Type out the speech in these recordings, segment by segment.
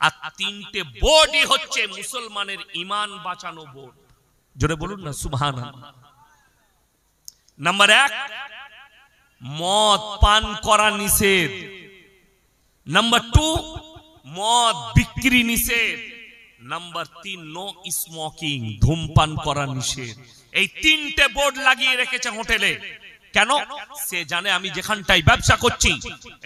আর তিনটে বোর্ডই হচ্ছে মুসলমানের ঈমান বাঁচানো বোর্ড। জোরে বলুন না সুবহানাল্লাহ। নাম্বার 1, মদ পান করা নিষেধ। নাম্বার 2, মদ বিক্রি নিষেধ। নাম্বার 3, নো স্মোকিং, ধূমপান করা নিষেধ। এই তিনটে বোর্ড লাগিয়ে রেখেছে হোটেলে। কেন? সে জানে আমি যেখানটাই ব্যবসা করছি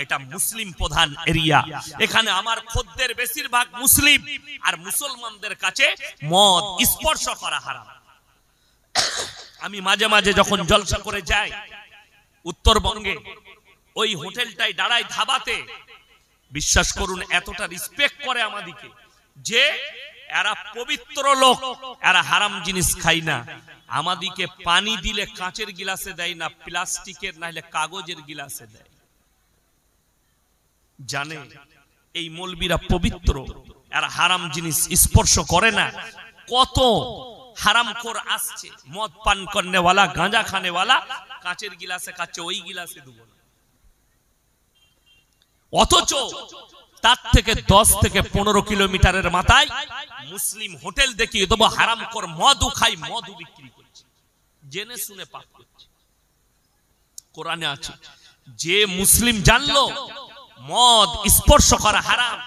এটা মুসলিম প্রধান এরিয়া, এখানে আমার খদ্দের বেশিরভাগ মুসলিম, আর মুসলমানদের কাছে মদ স্পর্শ করা হারাম। আমি মাঝে মাঝে যখন জলসা করে যাই উত্তরবঙ্গে, ওই হোটেলটাই দাঁড়াই ধাবাতে, বিশ্বাস করুন এতটা রেসপেক্ট করে আমাদিকে যে এরা পবিত্র লোক, এরা হারাম জিনিস খাই না। আমাদিকে পানি দিলে কাঁচের গিলাসে দেয় না, প্লাস্টিকের না হলে কাগজের গিলাসে দেয়। জানে এই মৌলবীরা পবিত্র, এরা হারাম জিনিস স্পর্শ করে না। কত হারামখোর আসছে, মদ পান করনেওয়ালা, গাঁজা খানেওয়ালা, কাঁচের গিলাসে খাচ্ছে, ওই গিলাসে দেব না। অথচ তার থেকে 10 থেকে 15 কিলোমিটারের মাথায় মুসলিম হোটেল দেখিয়ে দেবো, হারামখোর মদও খাই, মদও বিক্রি করছে, জেনে শুনে পাপ করছে। কোরআনে আছে যে মুসলিম জানলো মদ স্পর্শ করা হারাম,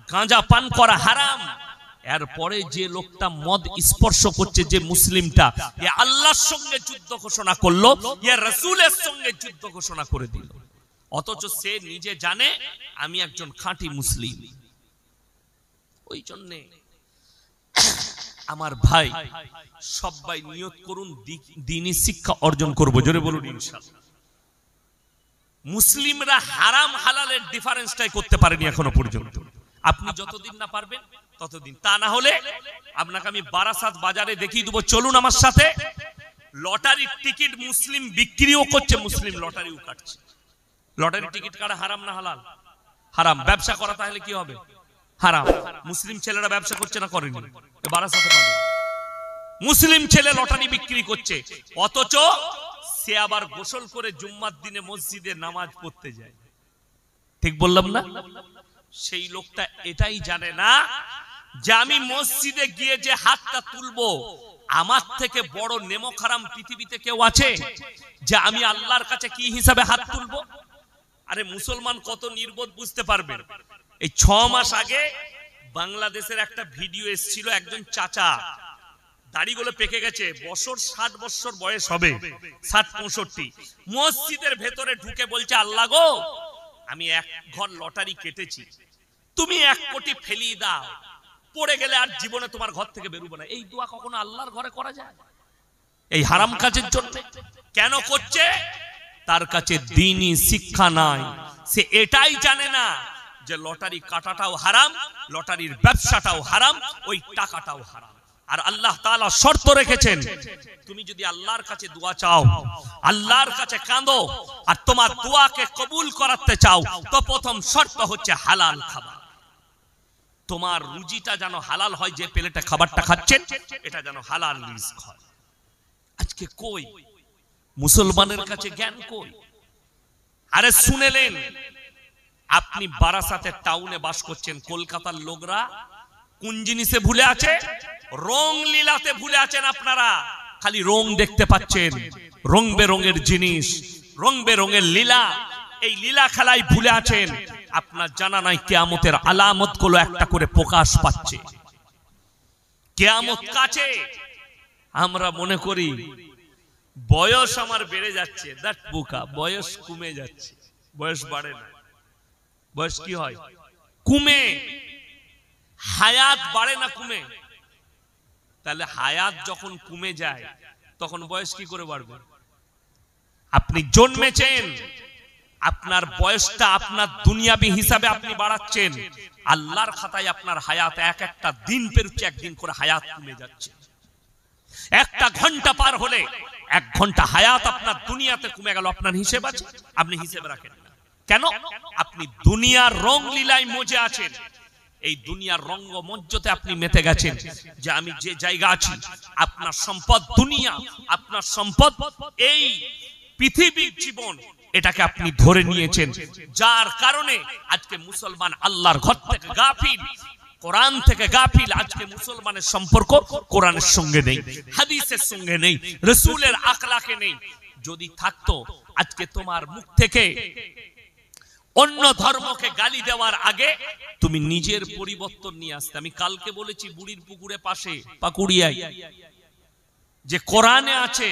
গাঁজা পান করা হারাম, এরপরে যে লোকটা মদ স্পর্শ করছে, যে মুসলিমটা, এ আল্লাহর সঙ্গে যুদ্ধ ঘোষণা করলো, এ রাসূলের সঙ্গে যুদ্ধ ঘোষণা করে দিল। অথচ সে নিজে জানে আমি একজন খাঁটি মুসলিম। ওই জন্যে আমার ভাই সবাই নিয়ত করুন দ্বীনি শিক্ষা অর্জন করব। জোরে বলুন ইনশাআল্লাহ। মুসলিমরা হারাম হালালের ডিফারেন্সটাই করতে পারেনি এখনো পর্যন্ত। আপনি যতদিন না পারবেন ততদিন, তা না হলে আপনাকে আমি বারাসাত বাজারে দেখিয়ে দেবো, চলুন আমার সাথে। লটারির টিকিট মুসলিম বিক্রিও করছে, মুসলিম লটারিও কাটছে। লটারির টিকিট কাটা হারাম না হালাল? হারাম। ব্যবসা করা তাহলে কি হবে? হারাম। মুসলিম ছেলেরা ব্যবসা করছে না করেনি? বারাসাতে পাবে। মুসলিম ছেলে লটারি বিক্রি করছে, অথচ সে আবার গোসল করে জুম্মার দিনে মসজিদে নামাজ পড়তে যায়। ঠিক বললাম না? সেই লোকটা এটাই জানে না যে আমি মসজিদে গিয়ে যে হাতটা তুলবো, আমার থেকে বড় নেমক হারাম পৃথিবীতে কেউ আছে যে আমি আল্লাহর কাছে কি হিসাবে হাত তুলবো? আরে মুসলমান কত নির্বোধ বুঝতে পারবেন। এই 6 মাস আগে বাংলাদেশের একটা ভিডিও এসেছিল, একজন চাচা দাড়িগুলো পেকে গেছে, 60 বছর বয়স হবে, 60-65, মসজিদের ভেতরে ঢুকে বলছে, আল্লাহ গো আমি 1 ঘর লটারি কেটেছি, তুমি 1 কোটি ফেলিয়ে দাও, পড়ে গেলে আর জীবনে তোমার ঘর থেকে বেরোবো না। এই দোয়া কখনো আল্লাহর ঘরে করা যায়? এই হারাম কাজের জন্য কেন করছে? তার কাছে দ্বীনি শিক্ষা নাই। সে এটাই জানে না যে লটারি কাটাটাও হারাম, লটারির ব্যবসাটাও হারাম, ওই টাকাটাও হারাম। আর আল্লাহ তাআলা শর্ত রেখেছেন, তুমি যদি আল্লাহর কাছে দোয়া চাও, আল্লাহর কাছে কাঁদো, আর তোমার দোয়াকে কবুল করাতে চাও, তো প্রথম শর্ত হচ্ছে হালাল খাবার। তোমার রুজিটা যেন হালাল হয়, যে প্লেটে খাবারটা খাচ্ছেন এটা যেন হালাল রিজক হয়। আজকে কই মুসলমানের কাছে জ্ঞান কই? আরে শুনেলেন, আপনি বারাসাতের টাউনে বাস করছেন, কলকাতার লোকরা কোন জিনিসে ভুলে আছে? রং লীলাতে ভুলে আছেন। আপনারা খালি রং দেখতে পাচ্ছেন, রং বেরঙের জিনিস, রং বেরঙের লীলা, এই লীলা খেলায় ভুলে আছেন। আপনার জানা নাই কিয়ামতের আলামত গুলো একটা করে প্রকাশ পাচ্ছে, কিয়ামত কাছে। আমরা মনে করি বয়স আমার বেড়ে যাচ্ছে, দ্যাট বোকা, বয়স কমে যাচ্ছে। বয়স বাড়ে না, বয়স কি হয়? কমে। হায়াত বাড়ে না, কমে। তাহলে হায়াত যখন কমে যায় তখন বয়স কি করে বাড়বে? আপনি জন্মেছেন, আপনার বয়সটা আপনার দুনিয়াবি হিসাবে আপনি বাড়াচ্ছেন, আল্লাহর খাতায় আপনার হায়াত একটা দিন পেরুচ্ছে, একদিন করে হায়াত কমে যাচ্ছে। একটা ঘন্টা পার হলে 1 ঘন্টা হায়াত আপনার দুনিয়াতে কমে গেল। আপনার হিসেব আছে? আপনি হিসেব রাখেন না। কেন? আপনি দুনিয়ার রং লীলায় মজে আছেন। এই দুনিয়ার রঙ্গমঞ্চতে আপনি মেতে গেছেন যে আমি যে জায়গা আছি, আপনার সম্পদ দুনিয়া, আপনার সম্পদ এই পৃথিবীর জীবন, এটাকে আপনি ধরে নিয়েছেন, যার কারণে আজকে মুসলমান আল্লাহর ঘর থেকে গাফিল। কোরআন থেকে গাফিল। আজকে মুসলমানের সম্পর্ক কোরআনের সঙ্গে নেই, হাদিসের সঙ্গে নেই, রাসূলের আখলাকে নেই। যদি থাকতো আজকে তোমার মুখ থেকে অন্য ধর্মকে গালি দেওয়ার আগে তুমি নিজের পরিবর্তন নিয়ে আসতে। আমি কালকে বলেছি বুড়ির পুকুরে পাশে পাকুড়িয়ায় যে কোরআনে আছে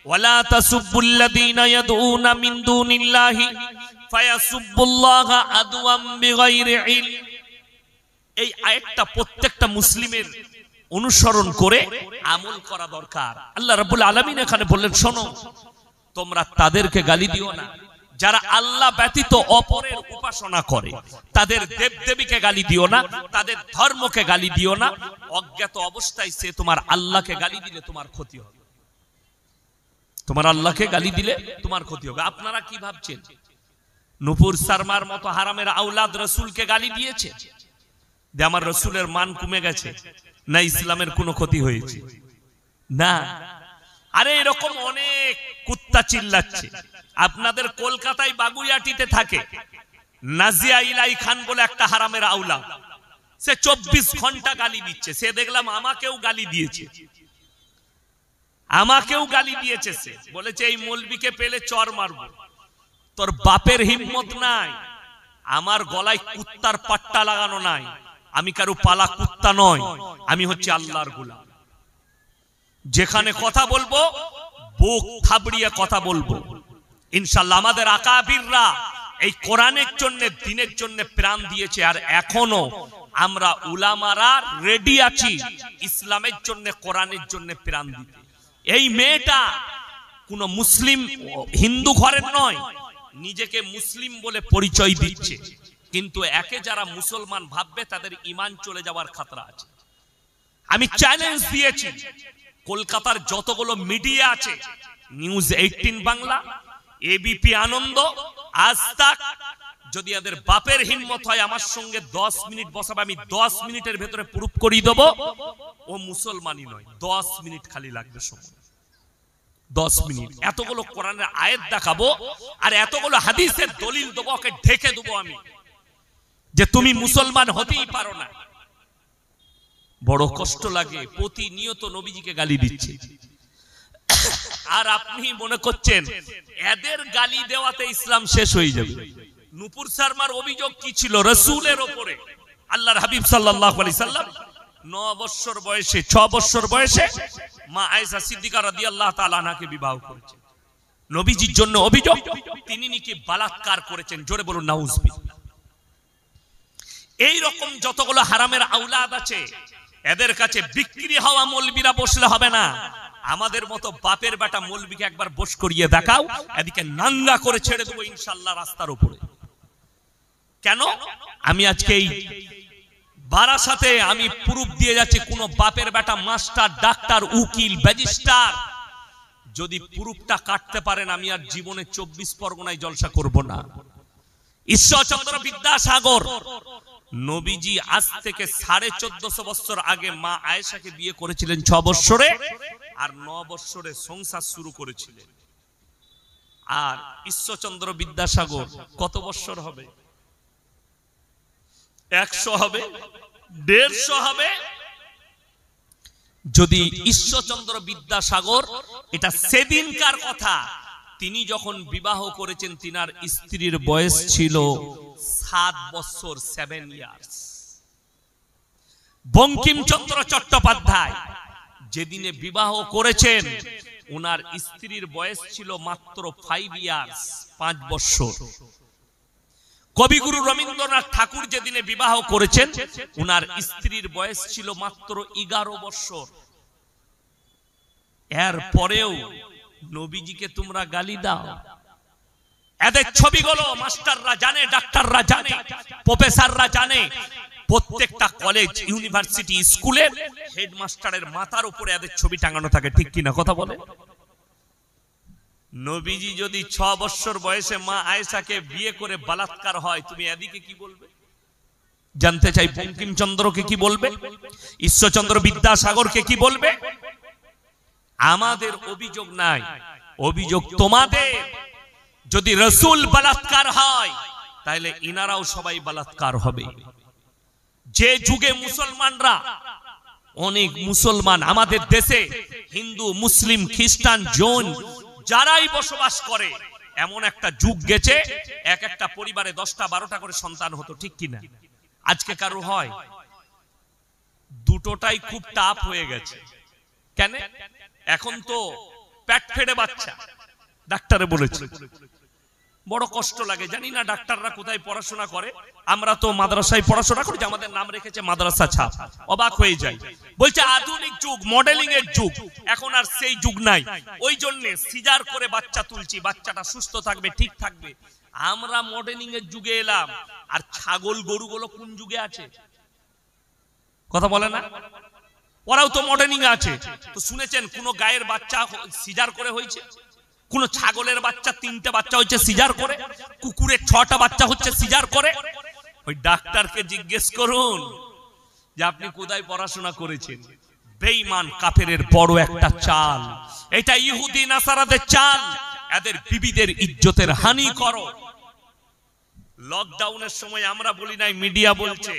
ওয়ালা তাসুবুল্লাযীনা ইয়াদউনা মিন দুনিল্লাহি ফায়াসুবুল্লাহা আদওয়াম বিগাইরি ইলম। এই আয়াতটা প্রত্যেকটা মুসলিমের অনুসরণ করে আমল করা দরকার। আল্লাহ রাব্বুল আলামিন এখানে বললেন, শোনো তোমরা তাদেরকে গালি দিও না যারা আল্লাহ ব্যতীত অপরের উপাসনা করে, তাদের দেবদেবীকে গালি দিও না, তাদের ধর্মকে গালি দিও না। অজ্ঞাত অবস্থায় সে তোমার আল্লাহকে গালি দিলে তোমার ক্ষতি হবে। তোমার আল্লাহকে গালি দিলে তোমার ক্ষতি হবে। আপনারা কি ভাবছেন নূপুর শর্মার মতো হারামের আওলাদ রাসূলকে গালি দিয়েছে যে আমার রাসূলের মান কমে গেছে, না ইসলামের কোনো ক্ষতি হয়েছে? না। আরে এরকম অনেক কুত্তা চিল্লাচ্ছে। আপনাদের কলকাতায় বাগুইয়াটিতে থাকে নাজিয়া ইলাই খান বলে একটা হারামের আওলাদ, সে 24 ঘন্টা গালি দিচ্ছে। সে দেখলাম আমাকেও গালি দিয়েছে, আমাকেও গালি দিয়েছে। সে বলেছে এই মৌলবীকে পেলে চর মারবো। তোর বাপের হিম্মত নাই, আমার গলায় কুত্তার পাট্টা লাগানো নাই, আমি কারো পালা কুত্তা নয়, আমি হচ্ছে আল্লাহর গোলাম। যেখানে কথা বলবো বুক থাবড়িয়ে কথা বলবো ইনশাআল্লাহ। আমাদের আকাবিররা এই কোরআনের জন্য, দ্বীনের জন্য প্রাণ দিয়েছে, আর এখনো আমরা উলামারা রেডি আছি ইসলামের জন্য, কোরআনের জন্য প্রাণ দিতে। এই মেয়েটা কোন মুসলিম হিন্দু ঘরের নয়, নিজেকে মুসলিম বলে পরিচয় দিচ্ছে, কিন্তু একে যারা মুসলমান ভাববে তাদের ঈমান চলে যাওয়ার খতরা আছে। আমি চ্যালেঞ্জ দিয়েছি কলকাতার যতগুলো মিডিয়া আছে, নিউজ 18 বাংলা, এবিপি আনন্দ, আজ তাক, যদি এদের বাপের হিম্মত হয় আমার সঙ্গে 10 মিনিট বসাবে, আমি 10 মিনিটের ভেতরে প্রুফ করিয়ে দেব ও মুসলমানই নয়। 10 মিনিট খালি লাগবে সময়, 10 মিনিট। এতগুলো কোরআনের আয়াত দেখাবো আর এতগুলো হাদিসের দলিল দেবো, ওকে ঢেকে দেবো আমি যে তুমি মুসলমান হতেই পারো না। বড় কষ্ট লাগে, প্রতিনিয়ত নবীজিকে গালি দিচ্ছে, আর আপনি মনে করছেন এদের গালি দেওয়াতে ইসলাম শেষ হয়ে যাবে। নূপুর শর্মার অভিযোগ কি ছিল? রাসূলের উপরে। আল্লাহর হাবিব সাল্লাল্লাহু আলাইহি সাল্লাম 9 বছর বয়সে, 6 বছর বয়সে মা আয়েশা সিদ্দিকা রাদিয়াল্লাহু তাআলা আনহাকে বিবাহ করেছেন। নবীজির জন্য অভিযোগ তিনি নাকি বালাৎকার করেছেন। জোরে বলুন নাউজুবিল্লাহ। এই রকম যতগুলো হারামের আওলাদ আছে, এদের কাছে বিক্রি হওয়া মৌলবীরা বসলে হবে না। আমাদের মতো বাপের বেটা মৌলবীকে একবার বস করিয়ে দেখাও, এদিকে নাঙ্গা করে ছেড়ে দেবো ইনশাআল্লাহ রাস্তার উপরে। কেন? আমি আজকে এই বারাসাতে আমি প্রুফ দিয়ে যাচ্ছি, কোন বাপের বেটা মাস্টার, ডাক্তার, উকিল, ব্যারিস্টার যদি প্রুফটা কাটতে পারেন, আমি আর জীবনে 24 পরগনায় জলসা করব না। ঈশ্বরচন্দ্র বিদ্যাসাগর নবীজি আজ থেকে 1450 বছর আগে মা আয়েশাকে বিয়ে করেছিলেন 6 বছরে, আর 9 বছরে সংসার শুরু করেছিলেন। আর ঈশ্বরচন্দ্র বিদ্যাসাগর কত বছর হবে? 100 হবে, 150 হবে। যদি ঈশ্বরচন্দ্র বিদ্যাসাগর, এটা সেদিনকার কথা, তিনি যখন বিবাহ করেছেন তিনার স্ত্রীর বয়স ছিল 7 বছর, 7 ইয়ার্স। বঙ্কিমচন্দ্র চট্টোপাধ্যায় যেদিনে বিবাহ করেছেন ওনার স্ত্রীর বয়স ছিল মাত্র 5 ইয়ার্স, 5 বছর। কবিগুরু রবীন্দ্রনাথ ঠাকুর যেদিনে বিবাহ করেছেন ওনার স্ত্রীর বয়স ছিল মাত্র 11 বছর। এর পরেও নবীজিকে তোমরা গালি দাও। এদের ছবিগুলো মাস্টাররা জানে, ডাক্তাররা জানে, প্রফেসররা জানে। প্রত্যেকটা কলেজ, ইউনিভার্সিটি, স্কুলের হেডমাস্টারের মাথার উপরে এদের ছবি টাঙানো থাকে, ঠিক কিনা কথা বলে? নবীজি যদি 6 বছর বয়সে মা আয়েশাকে বিয়ে করে বলাৎকার হয়, তুমি এদিকে কি বলবে? জানতে চাই বঙ্কিমচন্দ্রকে কি বলবে, ঈশ্বরচন্দ্র বিদ্যাসাগরকে কি বলবে? আমাদের অভিযোগ নাই, অভিযোগ তোমাদের। যদি রাসূল বলাৎকার হয় তাহলে ইনারাও সবাই বলাৎকার হবে। যে যুগে মুসলমানরা অনেক মুসলমান আমাদের দেশে হিন্দু মুসলিম খ্রিস্টান জৈন যারাই বসবাস করে এমন একটা যুগ গেছে এক একটা পরিবারে 10টা 12টা করে সন্তান হতো, ঠিক কিনা? আজকে কারো হয়? দুটোটাই খুব টাফ হয়ে গেছে। কেন? এখন তো পেট ফেড়ে বাচ্চা, ডাক্তারে বলেছে। বড় কষ্ট লাগে, জানি না ডাক্তাররা কোথায় পড়াশোনা করে। আমরা তো মাদ্রাসায় পড়াশোনা করি, আমাদের নাম রেখেছে মাদ্রাসা ছাপ। অবাক হয়ে যাই, বলছে আধুনিক যুগ, মডেলিং এর যুগ, এখন আর সেই যুগ নাই। ওই জন্য সিজার করে বাচ্চা তুলছি, বাচ্চাটা সুস্থ থাকবে, ঠিক থাকবে। আমরা মডেলিং এর যুগে এলাম, আর ছাগল গরুগুলো কোন যুগে আছে? কথা বলে না? ওরাও তো মডেলিং আছে। তো শুনেছেন কোন গায়ের বাচ্চা সিজার করে হয়েছে? কোন ছাগলের বাচ্চা 3টে বাচ্চা হচ্ছে সিজার করে? কুকুরের 6টা বাচ্চা হচ্ছে সিজার করে? ওই ডাক্তারকে জিজ্ঞেস করুন যে আপনি কোথায় পড়াশোনা করেছেন। বেঈমান কাফেরের বড় একটা চাল এটা, ইহুদি নাসারাদের চাল। এদের বিবিদের ইজ্জতের হানি করো। লকডাউনের সময় আমরা বলি নাই, মিডিয়া বলছে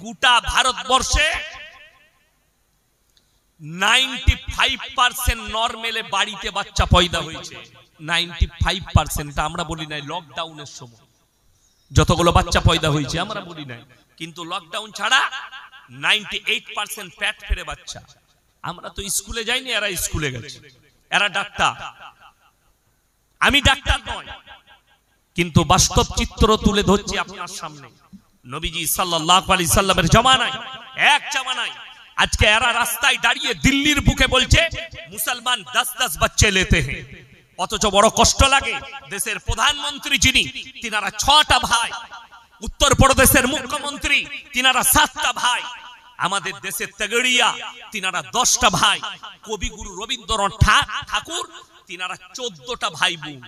গোটা ভারতবর্ষে 95% নরমালে বাড়িতে বাচ্চা পয়দা হয়েছে। 95% আমরা বলি নাই। লকডাউনের সময় যতগুলো বাচ্চা পয়দা হয়েছে আমরা বলি নাই, কিন্তু লকডাউন ছাড়া 98% পেট ফেড়ে বাচ্চা। আমরা তো স্কুলে যাইনি, এরা স্কুলে গেছে, এরা ডাক্তার। আমি ডাক্তার নয়, কিন্তু বাস্তব চিত্র তুলে ধরছি আপনার সামনে। নবীজি সাল্লাল্লাহু আলাইহি সাল্লামের জামানায়, এক জামানায় আজকে এরা রাস্তায় দাঁড়িয়ে দিল্লির বুকে বলছে মুসলমান 10-10 বাচ্চা লেতে হ্যাঁ। অথচ বড় কষ্ট লাগে, দেশের প্রধানমন্ত্রী যিনি তিনারা 6টা ভাই, উত্তরপ্রদেশের মুখ্যমন্ত্রী তিনারা 7টা ভাই, আমাদের দেশের তেগড়িয়া তিনারা 10টা ভাই, কবিগুরু রবীন্দ্রনাথ ঠাকুর তিনারা 14টা ভাই বোন।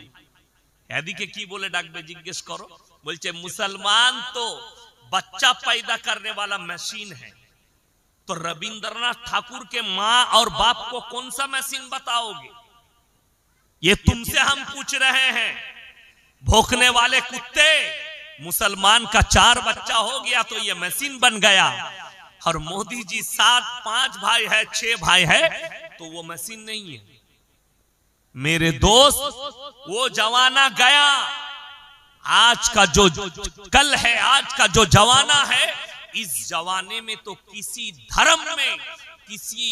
এদিকে কি বলে ডাকবে জিজ্ঞেস করো? বলছে মুসলমান তো बच्चा पैदा करने वाला मशीन है, तो रविंद्रनाथ ठाकुर के माँ और बाप को कौन सा मशीन बताओगे? ये तुमसे हम पूछ रहे हैं। भौंकने वाले कुत्ते, मुसलमान का 4 बच्चा हो गया तो ये मशीन बन गया, और मोदी जी 5 भाई है 6 भाई है तो वो मशीन नहीं है। मेरे दोस्त, वो जमाना गया। आज का जो कल है, आज का जो जमाना है, इस जमाने में तो किसी धर्म में किसी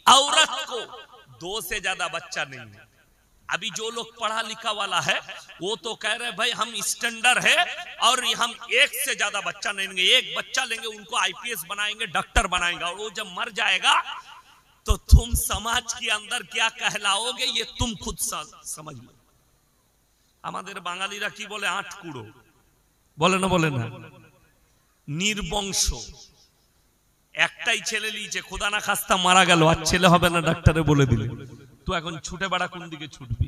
औरत को 2 से ज्यादा बच्चा नहीं है। अभी जो लोग पढ़ा लिखा वाला है वो तो कह रहे भाई हम स्टैंडर्ड है और हम 1 से ज्यादा बच्चा नहीं लेंगे, 1 बच्चा लेंगे उनको आईपीएस बनाएंगे, डॉक्टर बनाएंगे, और वो जब मर जाएगा तो तुम समाज के अंदर क्या कहलाओगे ये तुम खुद समझ लो। আমাদের বাঙালিরা কি বলে? 8 কুড়ো বলে না? বলে না? নির্বংশ। একটাই ছেলে লিয়েছে, খোদা না খাস্তা মারা গেল, আর ছেলে হবে না ডাক্তারে বলে দিলে, তো এখন ছুটে বেড়া কোন দিকে ছুটবি?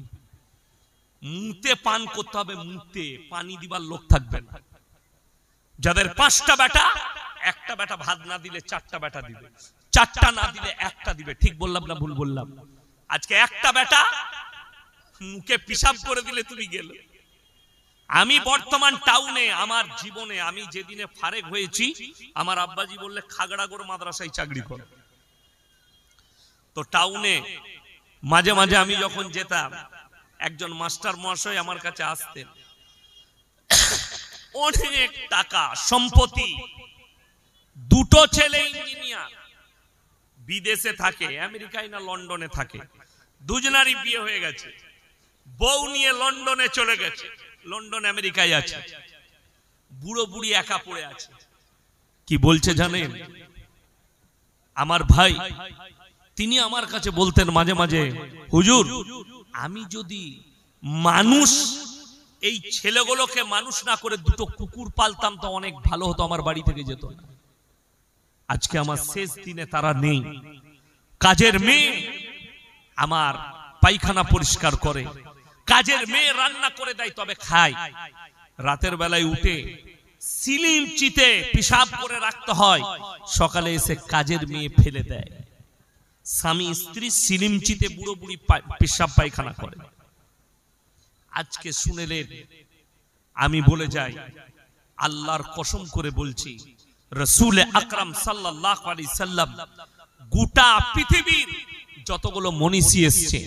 মুতে পান করতে হবে, মুতে পানি দিবার লোক থাকবে না। যাদের 5টা বেটা, একটা বেটা ভাত না দিলে 4টা বেটা দিবে, 4টা না দিলে 1টা দিবে। ঠিক বললাম না ভুল বললাম? আজকে একটা বেটা মুখে পিশাব করে দিলে তুমি গেলে। আমি বর্তমান টাউনে আমার জীবনে আমি যেদিনে ফারেক হয়েছি, আমার আব্বাজি বললে খাগড়াগড় মাদ্রাসায় চাকরি করে। তো টাউনে মাঝে মাঝে আমি যখন যেতাম, একজন মাস্টার মহাশয় আমার কাছে আসতেন, অনেক টাকা সম্পত্তি, 2টো ছেলে ইঞ্জিনিয়ার, বিদেশে থাকে, আমেরিকায় না লন্ডনে থাকে, দুজনারই বিয়ে হয়ে গেছে, বউ নিয়ে লন্ডনে চলে গেছে, লন্ডন আমেরিকায় আছে, বুড়ো বুড়ি একা পড়ে আছে। কি বলছে জানেন? আমার ভাই তিনি আমার কাছে বলতেন মাঝে মাঝে, হুজুর আমি যদি মানুষ এই ছেলেগুলোকে মানুষ না করে 2টো কুকুর পালতাম তো অনেক ভালো হতো, আমার বাড়ি থেকে যেত না। আজকে আমার শেষ দিনে তারা নেই। কাজের মেয়ে আমার পায়খানা পরিষ্কার করে, কাজের মেয়ে রান্না করে দেয় তবে খায়। রাতের বেলায় উঠে সিলিম চিতে পেশাব করে রাখতে হয়, সকালে এসে কাজের মেয়ে ফেলে দেয়। স্বামী স্ত্রী সিলিম চিতে বুড়ো বুড়ি পেশাব পায়খানা করে। আজকে শুনেলেন, আমি বলে যাই, আল্লাহর কসম করে বলছি, রাসূল আকরাম সাল্লাল্লাহু আলাইহি সাল্লাম গোটা পৃথিবীর যতগুলো মনীষী এসেছে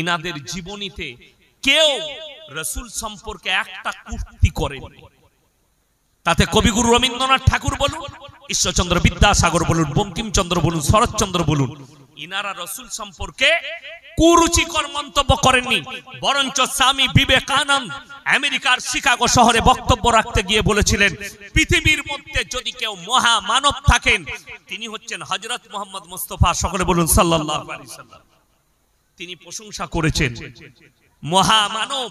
ইনাদের জীবনীতে কেউ রাসূল সম্পর্কে একটা কটূক্তি করেনি। তাতে কবিগুরু রবীন্দ্রনাথ ঠাকুর বলুন, ঈশ্বরচন্দ্র বিদ্যাসাগর বলুন, বঙ্কিমচন্দ্র বলুন, শরৎচন্দ্র বলুন, ইনারা রাসূল সম্পর্কে কুরুচিকর মন্তব্য করেননি। বরঞ্চ স্বামী বিবেকানন্দ আমেরিকার শিকাগো শহরে বক্তব্য রাখতে গিয়ে বলেছিলেন, পৃথিবীর মধ্যে যদি কেউ মহামানব থাকেন তিনি হচ্ছেন হযরত মুহাম্মদ মুস্তাফা, সকলে বলুন সাল্লাল্লাহু আলাইহি সাল্লাম। তিনি প্রশংসা করেছেন মহামানব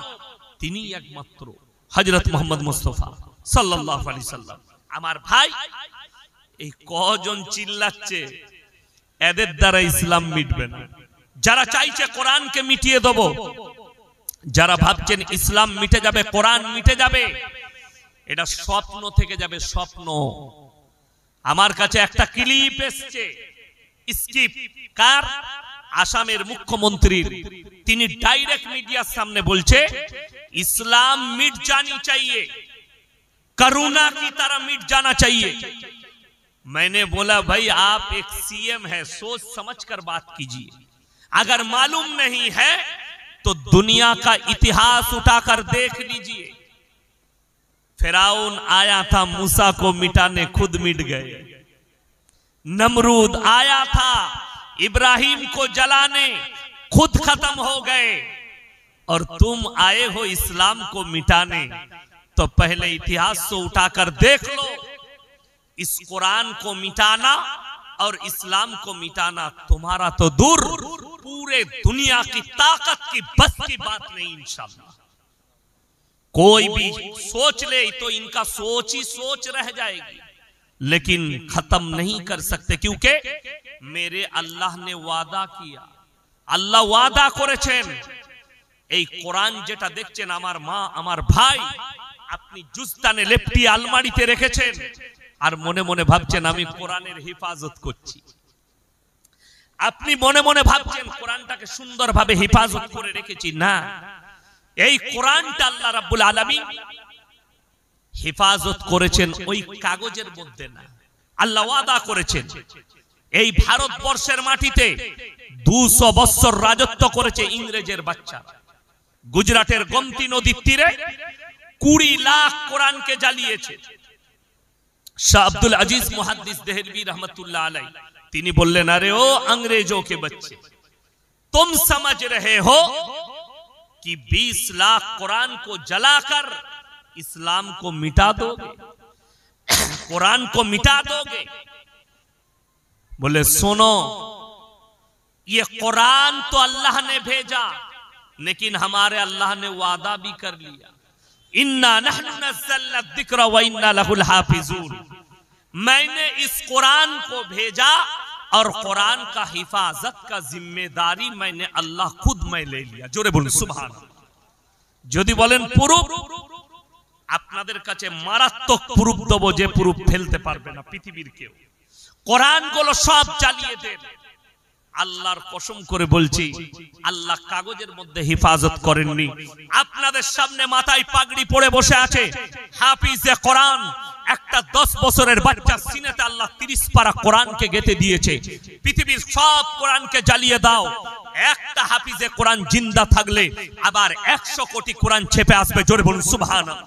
তিনি একমাত্র হযরত মুহাম্মদ মুস্তাফা সাল্লাল্লাহু আলাইহি সাল্লাম। আমার ভাই, এই কজন চিল্লাচ্ছে, এদের দ্বারা ইসলাম মিটবে না। যারা চাইছে কোরআনকে মিটিয়ে দেব, যারা ভাবছেন ইসলাম মিটে যাবে, কোরআন মিটে যাবে, এটা স্বপ্ন থেকে যাবে, স্বপ্ন। আমার কাছে একটা ক্লিপ এসছে, স্কিপ কার, আসামের মুখ্যমন্ত্রীর। তিনি ডাইরেক্ট মিডিয়ার সামনে বলছে इस्लाम मिट जानी चाहिए, करुणा की तरह मिट जाना चाहिए। मैंने बोला भाई आप एक सीएम है, सोच समझकर बात कीजिए। अगर मालूम नहीं है तो दुनिया का इतिहास उठाकर देख लीजिए। फिरौन आया था मूसा को मिटाने, खुद मिट गए। नमरूद आया था इब्राहिम को जलाने, खुद खत्म हो गए। और तुम आए हो इस्लाम को मिटाने, तो पहले इतिहास से उठाकर देख लो। इस कुरान को मिटाना और इस्लाम को मिटाना तुम्हारा तो दूर, पूरे दुनिया की ताकत की बस की बात नहीं। इंशाअल्लाह कोई भी सोच ले तो इनका सोच ही सोच रह जाएगी, लेकिन खत्म नहीं कर सकते, क्योंकि मेरे अल्लाह ने वादा किया। अल्लाह वादा करेছেন, এই কোরআন যেটা দেখছেন আমার মা আমার ভাই, আপনি জুস্তানে লেপটি আলমারিতে রেখেছেন আর মনে মনে ভাবছেন আমি কোরআনের হেফাজত করছি। আপনি মনে মনে ভাবছেন কোরআনটাকে সুন্দরভাবে হেফাজত করে রেখেছি। না, এই কোরআনটা আল্লাহ রাব্বুল আলামিন হেফাজত করেছেন ওই কাগজের মধ্যে না। আল্লাহ ওয়াদা করেছেন এই ভারতবর্ষের মাটিতে 200 বছর রাজত্ব করেছে ইংরেজের বাচ্চা। গুজরাটের গোমতী নদীর তীরে 20 লাখ কোরআনকে জ্বালিয়েছে। শাহ আব্দুল আজিজ মুহাদ্দিস দেহলভী रहमतुल्लाह अलैह তিনি বললেন, अरे ओ अंग्रेजों के बच्चे, तुम समझ रहे हो कि 20 लाख कुरान को जलाकर इस्लाम को मिटा दोगे, कुरान को मिटा दोगे? बोले सुनो, ये कुरान तो अल्लाह ने भेजा, लेकिन हमारे अल्लाह ने वादा भी कर लिया, इन्ना नहनु नज़्ज़लना ज़िक्र व इन्ना लहुल हाफिज़ून। मैंने इस कुरान को भेजा और कुरान का हिफाजत का जिम्मेदारी मैंने अल्लाह खुद मैं ले लिया। जोरे बोलুন সুবহানাল্লাহ। যদি বলেন প্রুফ, আপনাদের কাছে মারাত্মক প্রুফ দেব, যে প্রুফ ফেলতে পারবে না পৃথিবীর কেউ। কোরআন গুলো সব জ্বালিয়ে দেন। আল্লাহর কসম করে বলছি, আল্লাহ কাগজের মধ্যে হেফাজত করেননি। আপনাদের সামনে মাথায় পাগড়ি পরে বসে আছে হাফিজে কোরআন, একটা 10 বছরের বাচ্চা সিনেতে আল্লাহ 30 পারা কোরআনকে গেঁথে দিয়েছে। পৃথিবীর সব কোরআনকে জ্বালিয়ে দাও, একটা হাফিজে কোরআন জিন্দা থাকলে আবার 100 কোটি কোরআন ছেপে আসবে। জোরে বলুন সুবহানাল্লাহ।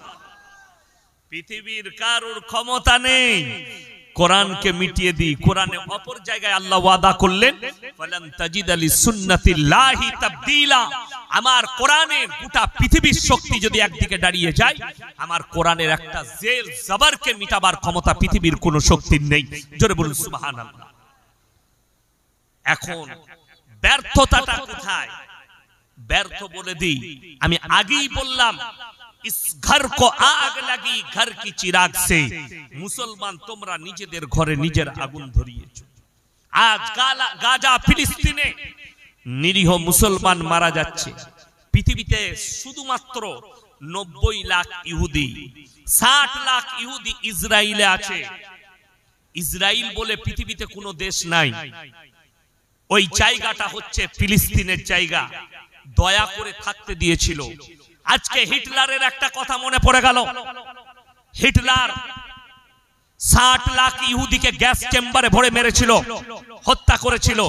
পৃথিবীর কারোর ক্ষমতা নেই কোরআনকে মিটিয়ে দি। কোরআনে অপর জায়গায় আল্লাহ ওয়াদা করলেন, ফালান তাজিদা লিসুন্নাতিল্লাহি তাবদীলা। আমার কোরআনের গোটা পৃথিবীর শক্তি যদি একদিকে দাঁড়িয়ে যায়, আমার কোরআনের একটা জের জবরকে মিটাবার ক্ষমতা পৃথিবীর কোনো শক্তির নেই। জোরে বলুন সুবহানাল্লাহ। এখন ব্যর্থতাটা কোথায়? ব্যর্থ বলে দিই, আমি আগেই বললাম, इस घर को आग लगी घर की चिराग से। मुसलमान তোমরা নিজেদের ঘরে নিজের আগুন ধরিয়েছো। আজ গাজা ফিলিস্তিনে নিরীহ মুসলমান মারা যাচ্ছে। পৃথিবীতে শুধুমাত্র 90 লাখ ইহুদি, 60 লাখ ইহুদি ইসরায়েলে আছে। ইসরায়েল বলে পৃথিবীতে কোনো দেশ নাই। ওই জায়গাটা হচ্ছে ফিলিস্তিনের জায়গা, দয়া করে থাকতে দিয়েছিল। আজকে হিটলারের একটা কথা মনে পড়ে গেল। হিটলার 60 লাখ ইহুদিকে গ্যাস চেম্বারে ভরে মেরেছিল, হত্যা করেছিল।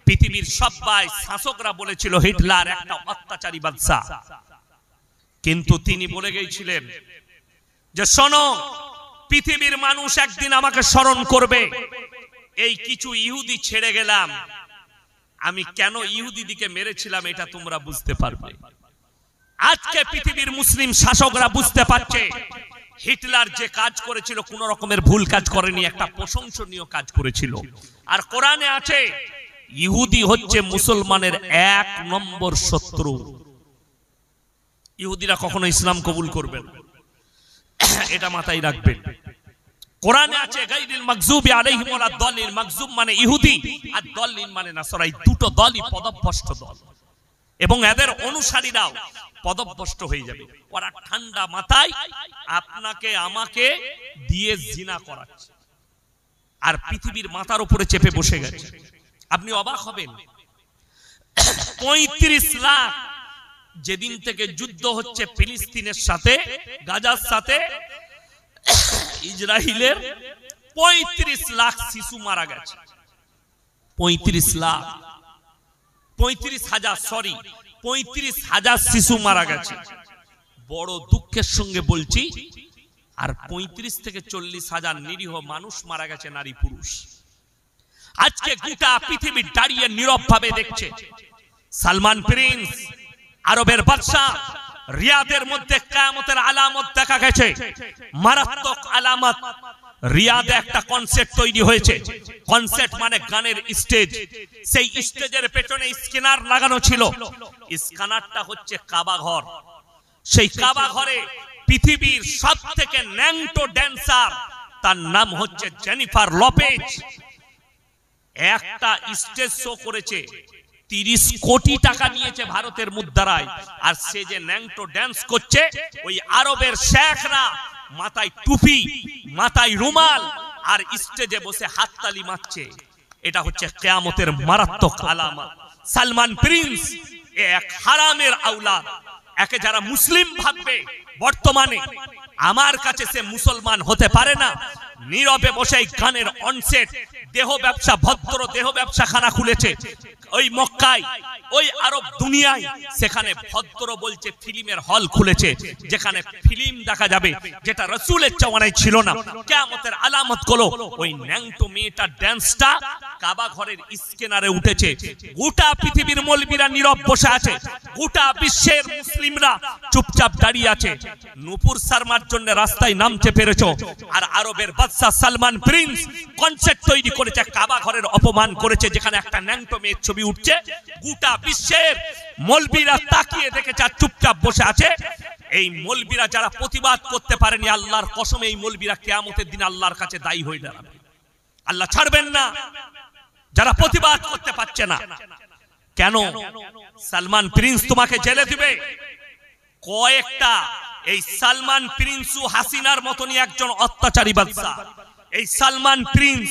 পৃথিবীর সবাই শাসকরা বলেছিল হিটলার একটা অত্যাচারী বাদশা, কিন্তু তিনি বলে গিয়েছিলেন যে শোনো, পৃথিবীর মানুষ একদিন আমাকে স্মরণ করবে। এই কিছু ইহুদি ছেড়ে গেলাম, আমি কেন ইহুদিদিকে মেরেছিলাম এটা তোমরা বুঝতে পারবে। আজকে পৃথিবীর মুসলিম শাসকরা বুঝতে পারছে হিটলার যে কাজ করেছিল কোন রকমের ভুল কাজ করেনি, একটা প্রশংসনীয় কাজ করেছিল। আর কোরআনে আছে ইহুদি হচ্ছে মুসলমানের 1 নম্বর শত্রু। ইহুদিরা কখনো ইসলাম কবুল করবে না, এটা মাথায় রাখবেন। কোরআনে আছে গায়রিল মাগযুবি আলাইহিম ওয়ালাদ দাল্লিন, মাগযুব মানে ইহুদি আর দাল্লিন মানে নাসারা। এই দুটো দলই পদভ্রষ্ট দল এবং এদের অনুসারীরাও পদভ্রষ্ট হয়ে যাবে। ওরা ঠান্ডা মাথায় আপনাকে আমাকে দিয়ে জিনা করাচ্ছে আর পৃথিবীর মাথার উপরে চেপে বসে গেছে। আপনি অবাক হবেন, 35 লাখ যেদিন থেকে যুদ্ধ হচ্ছে ফিলিস্তিনের সাথে, গাজার সাথে, ইসরায়েলের 35 লাখ শিশু মারা গেছে। 35,000 শিশু মারা গেছে। বড় দুঃখের সঙ্গে বলছি, আর 35 থেকে 40,000 নিরীহ মানুষ মারা গেছে, নারী পুরুষ। আজকে গোটা পৃথিবী দাঁড়িয়ে নীরব ভাবে দেখছে। সালমান প্রিন্স, আরবের বাদশা, রিয়াদের মধ্যে কিয়ামতের আলামত দেখা গেছে, মারাত্মক আলামত। রিয়াদে একটা কনসার্ট তৈরি হয়েছে। কনসার্ট মানে গানের স্টেজ। সেই স্টেজের পেছনে স্ক্যানার লাগানো ছিল। স্ক্যানারটা হচ্ছে কাবা ঘর। সেই কাবা ঘরে পৃথিবীর সবথেকে ন্যাংটো ড্যান্সার, তার নাম হচ্ছে জেনিফার লোপেজ, একটা স্টেজ শো করেছে। 30 কোটি টাকা নিয়েছে ভারতের মুদ্রায়। আর সে যে ন্যাংটো ড্যান্স করছে, ওই আরবের শেখরা মাথায় টুপি, মাথায় রুমাল, আর স্টেজে বসে হাততালি মারছে। এটা হচ্ছে কিয়ামতের মারাত্মক আলামত। সালমান প্রিন্স এক হারামের আওলাদ। একে যারা মুসলিম ভাববে, বর্তমানে আমার কাছে সে মুসলমান হতে পারে না, নীরবে বসে গানের অনসেট, দেহ ব্যবসা, ভদ্র দেহ ব্যবসা খানা খুলেছে ওই মক্কায়, ওই আরব দুনিয়ায়। সেখানে ভদ্র বলছে ফিল্মের হল খুলেছে, যেখানে ফিল্ম দেখা যাবে, যেটা রাসূলের জামানায় ছিল না। কিয়ামতের আলামত গুলো ওই ন্যাংটো মেয়েটার ড্যান্সটা কাবা ঘরের স্ক্যানারে উঠেছে। গোটা পৃথিবীর মৌলবীরা নীরব বসে আছে, গোটা বিশ্বের মুসলিমরা চুপচাপ দাঁড়িয়ে আছে। নূপুর শর্মার জন্য রাস্তায় নামতে পেরেছো, আর আরবের বাদশা সালমান প্রিন্স কনসার্ট তৈরি করেছে, কাবা ঘরের অপমান করেছে, যেখানে একটা ন্যাংটো মেয়ের ছবি উঠছে। গোটা বিশ্বের মৌলবীরা তাকিয়ে দেখেছে আর চুপচাপ বসে আছে। এই মৌলবীরা যারা প্রতিবাদ করতে পারেনি, আল্লাহর কসম এই মৌলবীরা কিয়ামতের দিন আল্লাহর কাছে দায়ী হয়ে দাঁড়াবে। আল্লাহ ছাড়বেন না যারা প্রতিবাদ করতে পারছে না। কেন? সালমান প্রিন্স তোমাকে জেলে দিবে। কয়েকটা এই সালমান প্রিন্সু হাসিনার মতনই একজন অত্যাচারী বাদশা। এই সালমান প্রিন্স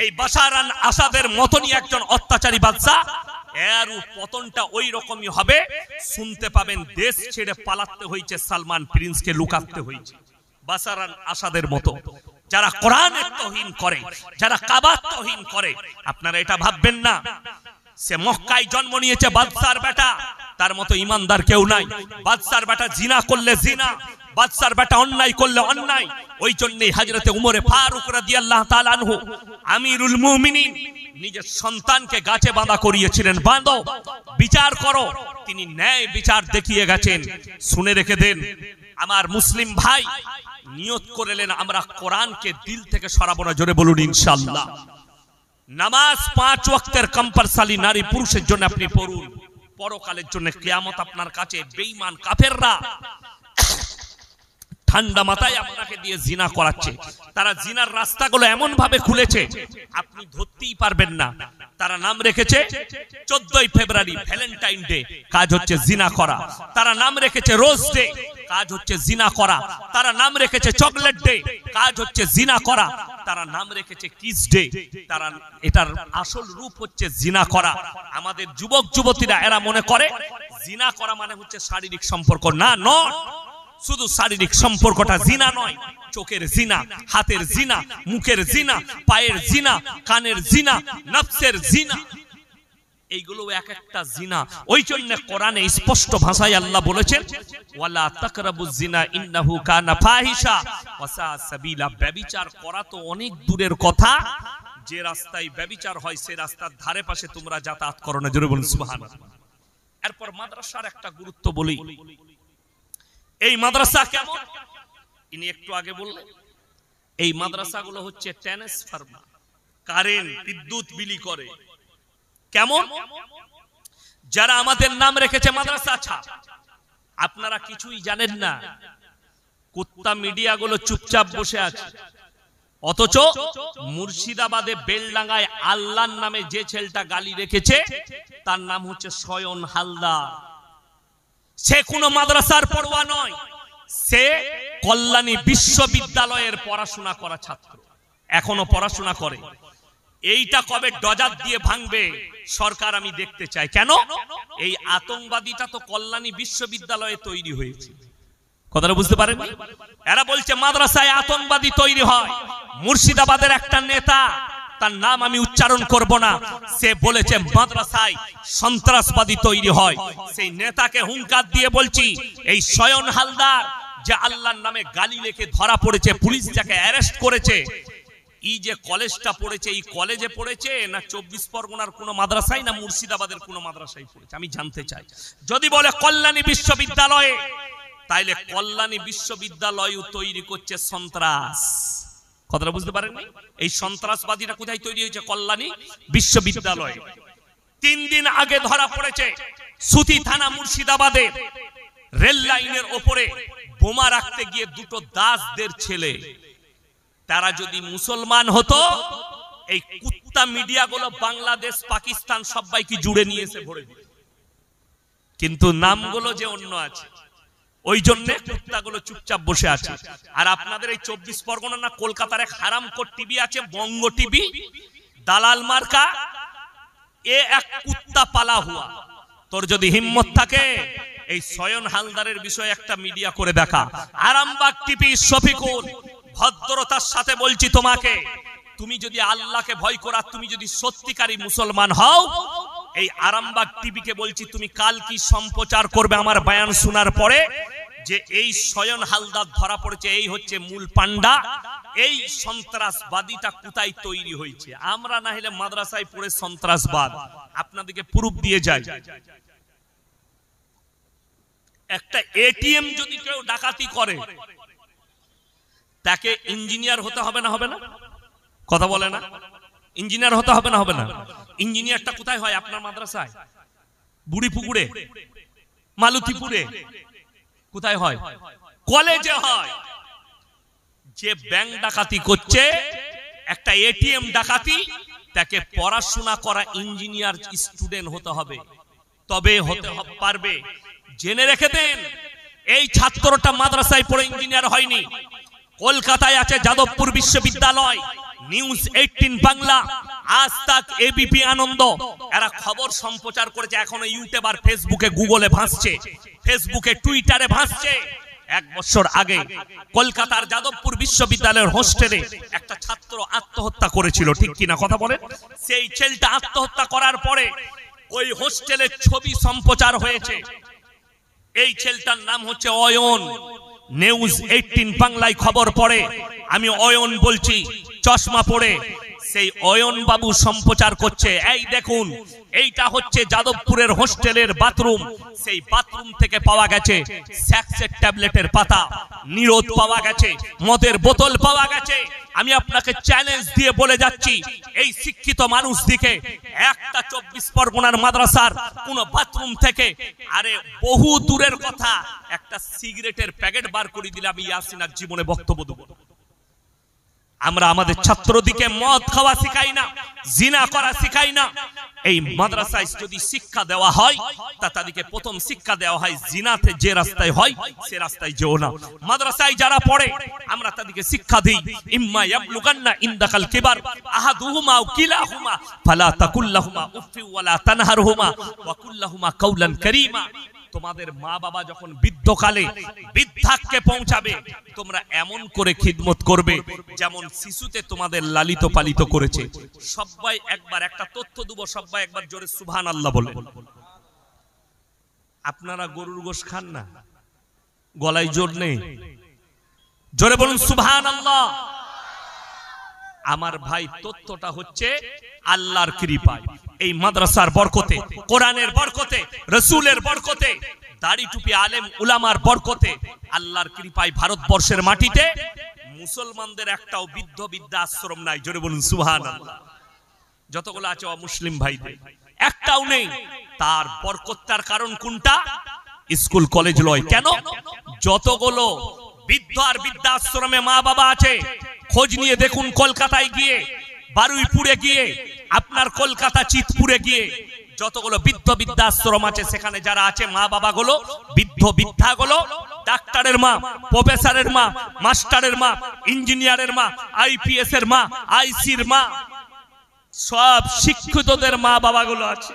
এই বাশার আল আসাদের মতনই একজন অত্যাচারী বাদশা। এর পতনটা ওই রকমই হবে। শুনতে পাবেন দেশ ছেড়ে পালাতে হয়েছে সালমান প্রিন্সকে, লুকাতে হয়েছে বাশার আল আসাদের মতো। যারা কোরআনের তাওহীন করে, যারা কাবার তাওহীন করে, আপনারা এটা ভাববেন না সে মক্কায় জন্ম নিয়েছে বাদশার বেটা, তার মতো ইমানদার কেউ নাই। বাদশার বেটা জিনা করলে জিনা, বাদশার বেটা অন্যায় করলে অন্যায়। ওই জন্যই হযরতে উমরে ফারুক রাদিয়াল্লাহু তাআলা আনহু আমিরুল মুমিনিন নিজের সন্তানকে গাছে বাঁধা করিয়েছিলেন, বাঁধো, বিচার করো। তিনি ন্যায় বিচার দেখিয়ে গেছেন। শুনে রেখে দেন আমার মুসলিম ভাই, নিয়ত করলেন আমরা কোরআনকে দিল থেকে সরাবো না। জোরে বলুন ইনশাআল্লাহ। নামাজ 5 ওয়াক্তের কম্পালসারি নারী পুরুষের জন্য আপনি পড়ুন। পরকালের জন্য কিয়ামত আপনার কাছে বেঈমান কাফেররা ঠান্ডা মাথায় আপনাকে দিয়ে জিনা করাচ্ছে। তারা জিনার রাস্তাগুলো এমন ভাবে খুলেছে আপনি ধরতেই পারবেন না। তারা নাম রেখেছে 14ই ফেব্রুয়ারি ভ্যালেন্টাইন ডে, কাজ হচ্ছে জিনা করা। তারা নাম রেখেছে রোজ ডে, কাজ হচ্ছে জিনা করা। তারা নাম রেখেছে চকলেট ডে, কাজ হচ্ছে জিনা করা। তারা নাম রেখেছে কিস ডে, তারা এটার আসল রূপ হচ্ছে জিনা করা। আমাদের যুবক যুবতীরা এরা মনে করে জিনা করা মানে হচ্ছে শারীরিক সম্পর্ক। না, নট। শুধু শারীরিক সম্পর্কটা জিনা নয়, চোখের জিনা, হাতের জিনা, মুখের জিনা, পায়ের জিনা, কানের জিনা, নফসের জিনা, এইগুলো এক একটা জিনা। ওই জন্য কোরআনে স্পষ্ট ভাষায় আল্লাহ বলেছেন ওয়ালা তাকরাবুজ জিনা ইন্নাহু কানা ফাহিশা ওয়া সা সাবিলা। ব্যভিচার করা তো অনেক দূরের কথা, যে রাস্তায় ব্যভিচার হয় সে রাস্তার ধারে পাশে তোমরা যাতায়াত করো না। জোরে বলুন সুবহানাল্লাহ। এরপর মাদ্রাসার একটা গুরুত্ব বলি। এই মাদ্রাসা কেমন ইনি একটু আগে বললেন। এই মাদ্রাসাগুলো হচ্ছে ট্রান্সফরমার, কারেন্ট, বিদ্যুৎ বিলি করে। কেমন? যারা আমাদের নাম রেখেছে মাদ্রাসা ছাপ, আপনারা কিছুই জানেন না। কুত্তা মিডিয়াগুলো চুপচাপ বসে আছে, অথচ মুর্শিদাবাদে বেলডাঙ্গায় আল্লাহর নামে যে ছেলেটা গালি রেখেছে তার নাম হচ্ছে সয়ন হালদার। সে কোনো মাদ্রাসার পড়ুয়া নয়, সে কল্যাণী বিশ্ববিদ্যালয়ের পড়াশোনা করা ছাত্র, এখনো পড়াশোনা করে। এইটা কবে ডজার দিয়ে ভাঙবে সরকার আমি দেখতে চাই। কেন? এই আতঙ্কবাদীটা তো কল্যাণী বিশ্ববিদ্যালয়ে তৈরি হয়েছে। কথাটা বুঝতে পারেন? এরা বলছে মাদ্রাসায় আতঙ্কবাদী তৈরি হয়। মুর্শিদাবাদের একটা নেতা, তার নাম আমি উচ্চারণ করব না, সে বলেছে মাদ্রাসায় সন্ত্রাসবাদী তৈরি হয়। সেই নেতাকে হুঙ্কার দিয়ে বলছি, এই সয়ন হালদার যে আল্লাহর নামে গালি লেখে ধরা পড়েছে, পুলিশ যাকে অ্যারেস্ট করেছে, এই যে কলেজটা পড়েছে, এই কলেজে পড়েছে না 24 পরগনার কোন মাদ্রাসায়, না মুর্শিদাবাদের কোন মাদ্রাসায় পড়েছে আমি জানতে চাই। যদি বলে কল্যাণী বিশ্ববিদ্যালয়ে, তাইলে কল্যাণী বিশ্ববিদ্যালয় তৈরি করছে সন্ত্রাস। কথাটা বুঝতে পারেননি? এই সন্ত্রাসবাদীরা কোথায় তৈরি হয়েছে? কল্যাণী বিশ্ববিদ্যালয়ে। 3 দিন আগে ধরা পড়েছে সুতি থানা মুর্শিদাবাদে, রেল লাইনের ওপরে বোমা রাখতে গিয়ে দুটো দাসদের ছেলে। তারা যদি মুসলমান হতো, এই কুত্তা মিডিয়াগুলো বাংলাদেশ পাকিস্তান সবাইকে জুড়ে নিয়েছে ভরে দিত, কিন্তু নামগুলো যে অন্য আছে, ওই জন্য কুত্তাগুলো চুপচাপ বসে আছে। আর আপনাদের এই 24 পরগনা না কলকাতার এক হারামখোর টিভি আছে, বঙ্গ টিভি, দালাল মার্কা, এ এক কুত্তা পালা হুয়া। তোর যদি হিম্মত থাকে এই সয়ন হালদারের বিষয়ে একটা মিডিয়া করে দেখা। আরামবাগ টিভি শফিকুল, ভদ্রতার সাথে বলছি তোমাকে, তুমি যদি আল্লাহকে ভয় করা, তুমি যদি সত্যিকারী মুসলমান হও, এই আরামবাগ টিভিকে বলছি তুমি কাল কি সম্প্রচার করবে আমার বয়ান শোনার পরে, যে এই সয়ন হালদার ধরা পড়েছে, এই হচ্ছে মূল পান্ডা। এই সন্ত্রাসবাদীটা কোথায় তৈরি হয়েছে? আমরা না হলে মাদ্রাসায় পড়ে সন্ত্রাসবাদ, আপনাদেরকে প্রুফ দিয়ে যাই। একটা এটিএম যদি কেউ ডাকাতি করে, তাকে ইঞ্জিনিয়ার হতে হবে না? হবে না? কথা বলে না? ইঞ্জিনিয়ার হতে হবে না? হবে না? ইঞ্জিনিয়ারটা কোথায় হয়? আপনার মাদ্রাসায়, বুড়িপুকুরে, মালতীপুরে, কোথায় হয়? কলেজে হয়। যে ব্যাংক ডাকাতি করছে, একটা এটিএম ডাকাতি, তাকে পড়াশোনা করা ইঞ্জিনিয়ার স্টুডেন্ট হতে হবে, তবে হতে পারবে। জেনে রেখে দেন, এই ছাত্রটা মাদ্রাসায় পড়ে ইঞ্জিনিয়ার হয়নি। কলকাতায় আছে যাদবপুর বিশ্ববিদ্যালয়, নিউজ 18 বাংলা, আজ তাক, এবিপি আনন্দ, এরা খবর সম্প্রচার করেছে। এখনো ইউটিউব আর ফেসবুকে, গুগলে ভাসছে, ফেসবুকে টুইটারে ভাসছে। 1 বছর আগে কলকাতার যাদবপুর বিশ্ববিদ্যালয়ের হোস্টেলে একটা ছাত্র আত্মহত্যা করেছিল, ঠিক কিনা কথা বলেন? সেই ছেলেটা আত্মহত্যা করার পরে ওই হোস্টেলের ছবি সম্প্রচার হয়েছে। এই ছেলেটার নাম হচ্ছে অয়ন। নিউজ 18 বাংলায় খবর পড়ে, আমি অয়ন বলছি, চশমা পড়ে সেই অয়ন বাবু সম্প্রচার করছে। এই দেখুন, এইটা হচ্ছে যাদবপুরের হোস্টেলের বাথরুম। সেই বাথরুম থেকে পাওয়া গেছে স্যাক্সের ট্যাবলেটের পাতা, নিরোধ পাওয়া গেছে, মদের বোতল পাওয়া গেছে। আমি আপনাকে চ্যালেঞ্জ দিয়ে বলে যাচ্ছি, এই শিক্ষিত মানুষ দিকে একটা 24 পরগনার মাদ্রাসার কোন বাথরুম থেকে, আরে বহু দূরের কথা, একটা সিগারেটের প্যাকেট বার করে দিলে আমি ইয়াসিনার জীবনে বক্তব্য দেব। আমরা আমাদের ছাত্রদিকে মদ খাওয়া শিখাই না, জিনা করা শিখাই না। এই মাদ্রাসায় যদি শিক্ষা দেওয়া হয়, তা তাদেরকে প্রথম শিক্ষা দেওয়া হয় জিনাতে যে রাস্তায় হয় সে রাস্তায় যেও না। মাদ্রাসায় যারা পড়ে আমরা তাদেরকে শিক্ষা দিই, ইম্মা ইয়াবলুগান্না ইনদাকাল কিবার আহাদুহুমা আও কিলাহুমা ফালা তাকুল লাহুমা উফি ওয়ালা তানহারহুমা ওয়া কুল লাহুমা কাওলান কারীমা। তোমাদের মা বাবা যখন বৃদ্ধকালে বৃদ্ধাক্যে পৌঁছাবে তোমরা এমন করে খিদমত করবে যেমন শিশুতে তোমাদের লালিত পালিত করেছে। সবাই একবার একটা তথ্য দেব, সবাই একবার জোরে সুবহানাল্লাহ বলে। আপনারা গরুর গোশ খান না? গলায় জোর নেই, জোরে বলুন সুবহানাল্লাহ। আমার ভাই তথ্যটা হচ্ছে আল্লাহর কৃপায়, এই মাদ্রাসার বরকতে, কোরআনের বরকতে, রাসূলের বরকতে, দাড়ি টুপি আলেম উলামার বরকতে, আল্লাহর কৃপায় ভারতবর্ষের মাটিতে মুসলমানদের একটাও বৃদ্ধ বৃদ্ধা আশ্রম নাই। জোরে বলুন সুবহানাল্লাহ। যতগুলো আছে অমুসলিম ভাইদের একটাও নেই। তার বরকতটার কারণ কোনটা? স্কুল কলেজ লয়। কেন? যতগুলো বৃদ্ধ আর বৃদ্ধাশ্রমে মা বাবা আছে খোঁজ নিয়ে দেখুন, কলকাতায় গিয়ে, বারুইপুরে গিয়ে, আপনার কলকাতা চিতপুরে গিয়ে যতগুলো বৃদ্ধ বৃদ্ধাশ্রম আছে সেখানে যারা আছে মা বাবা গুলো, বৃদ্ধ বৃদ্ধা গুলো ডাক্তারের মা, প্রফেসরের মা, মাস্টারের মা, ইঞ্জিনিয়ারের মা, আইপিএস এর মা, আইসির মা, সব শিক্ষিতদের মা বাবা গুলো আছে।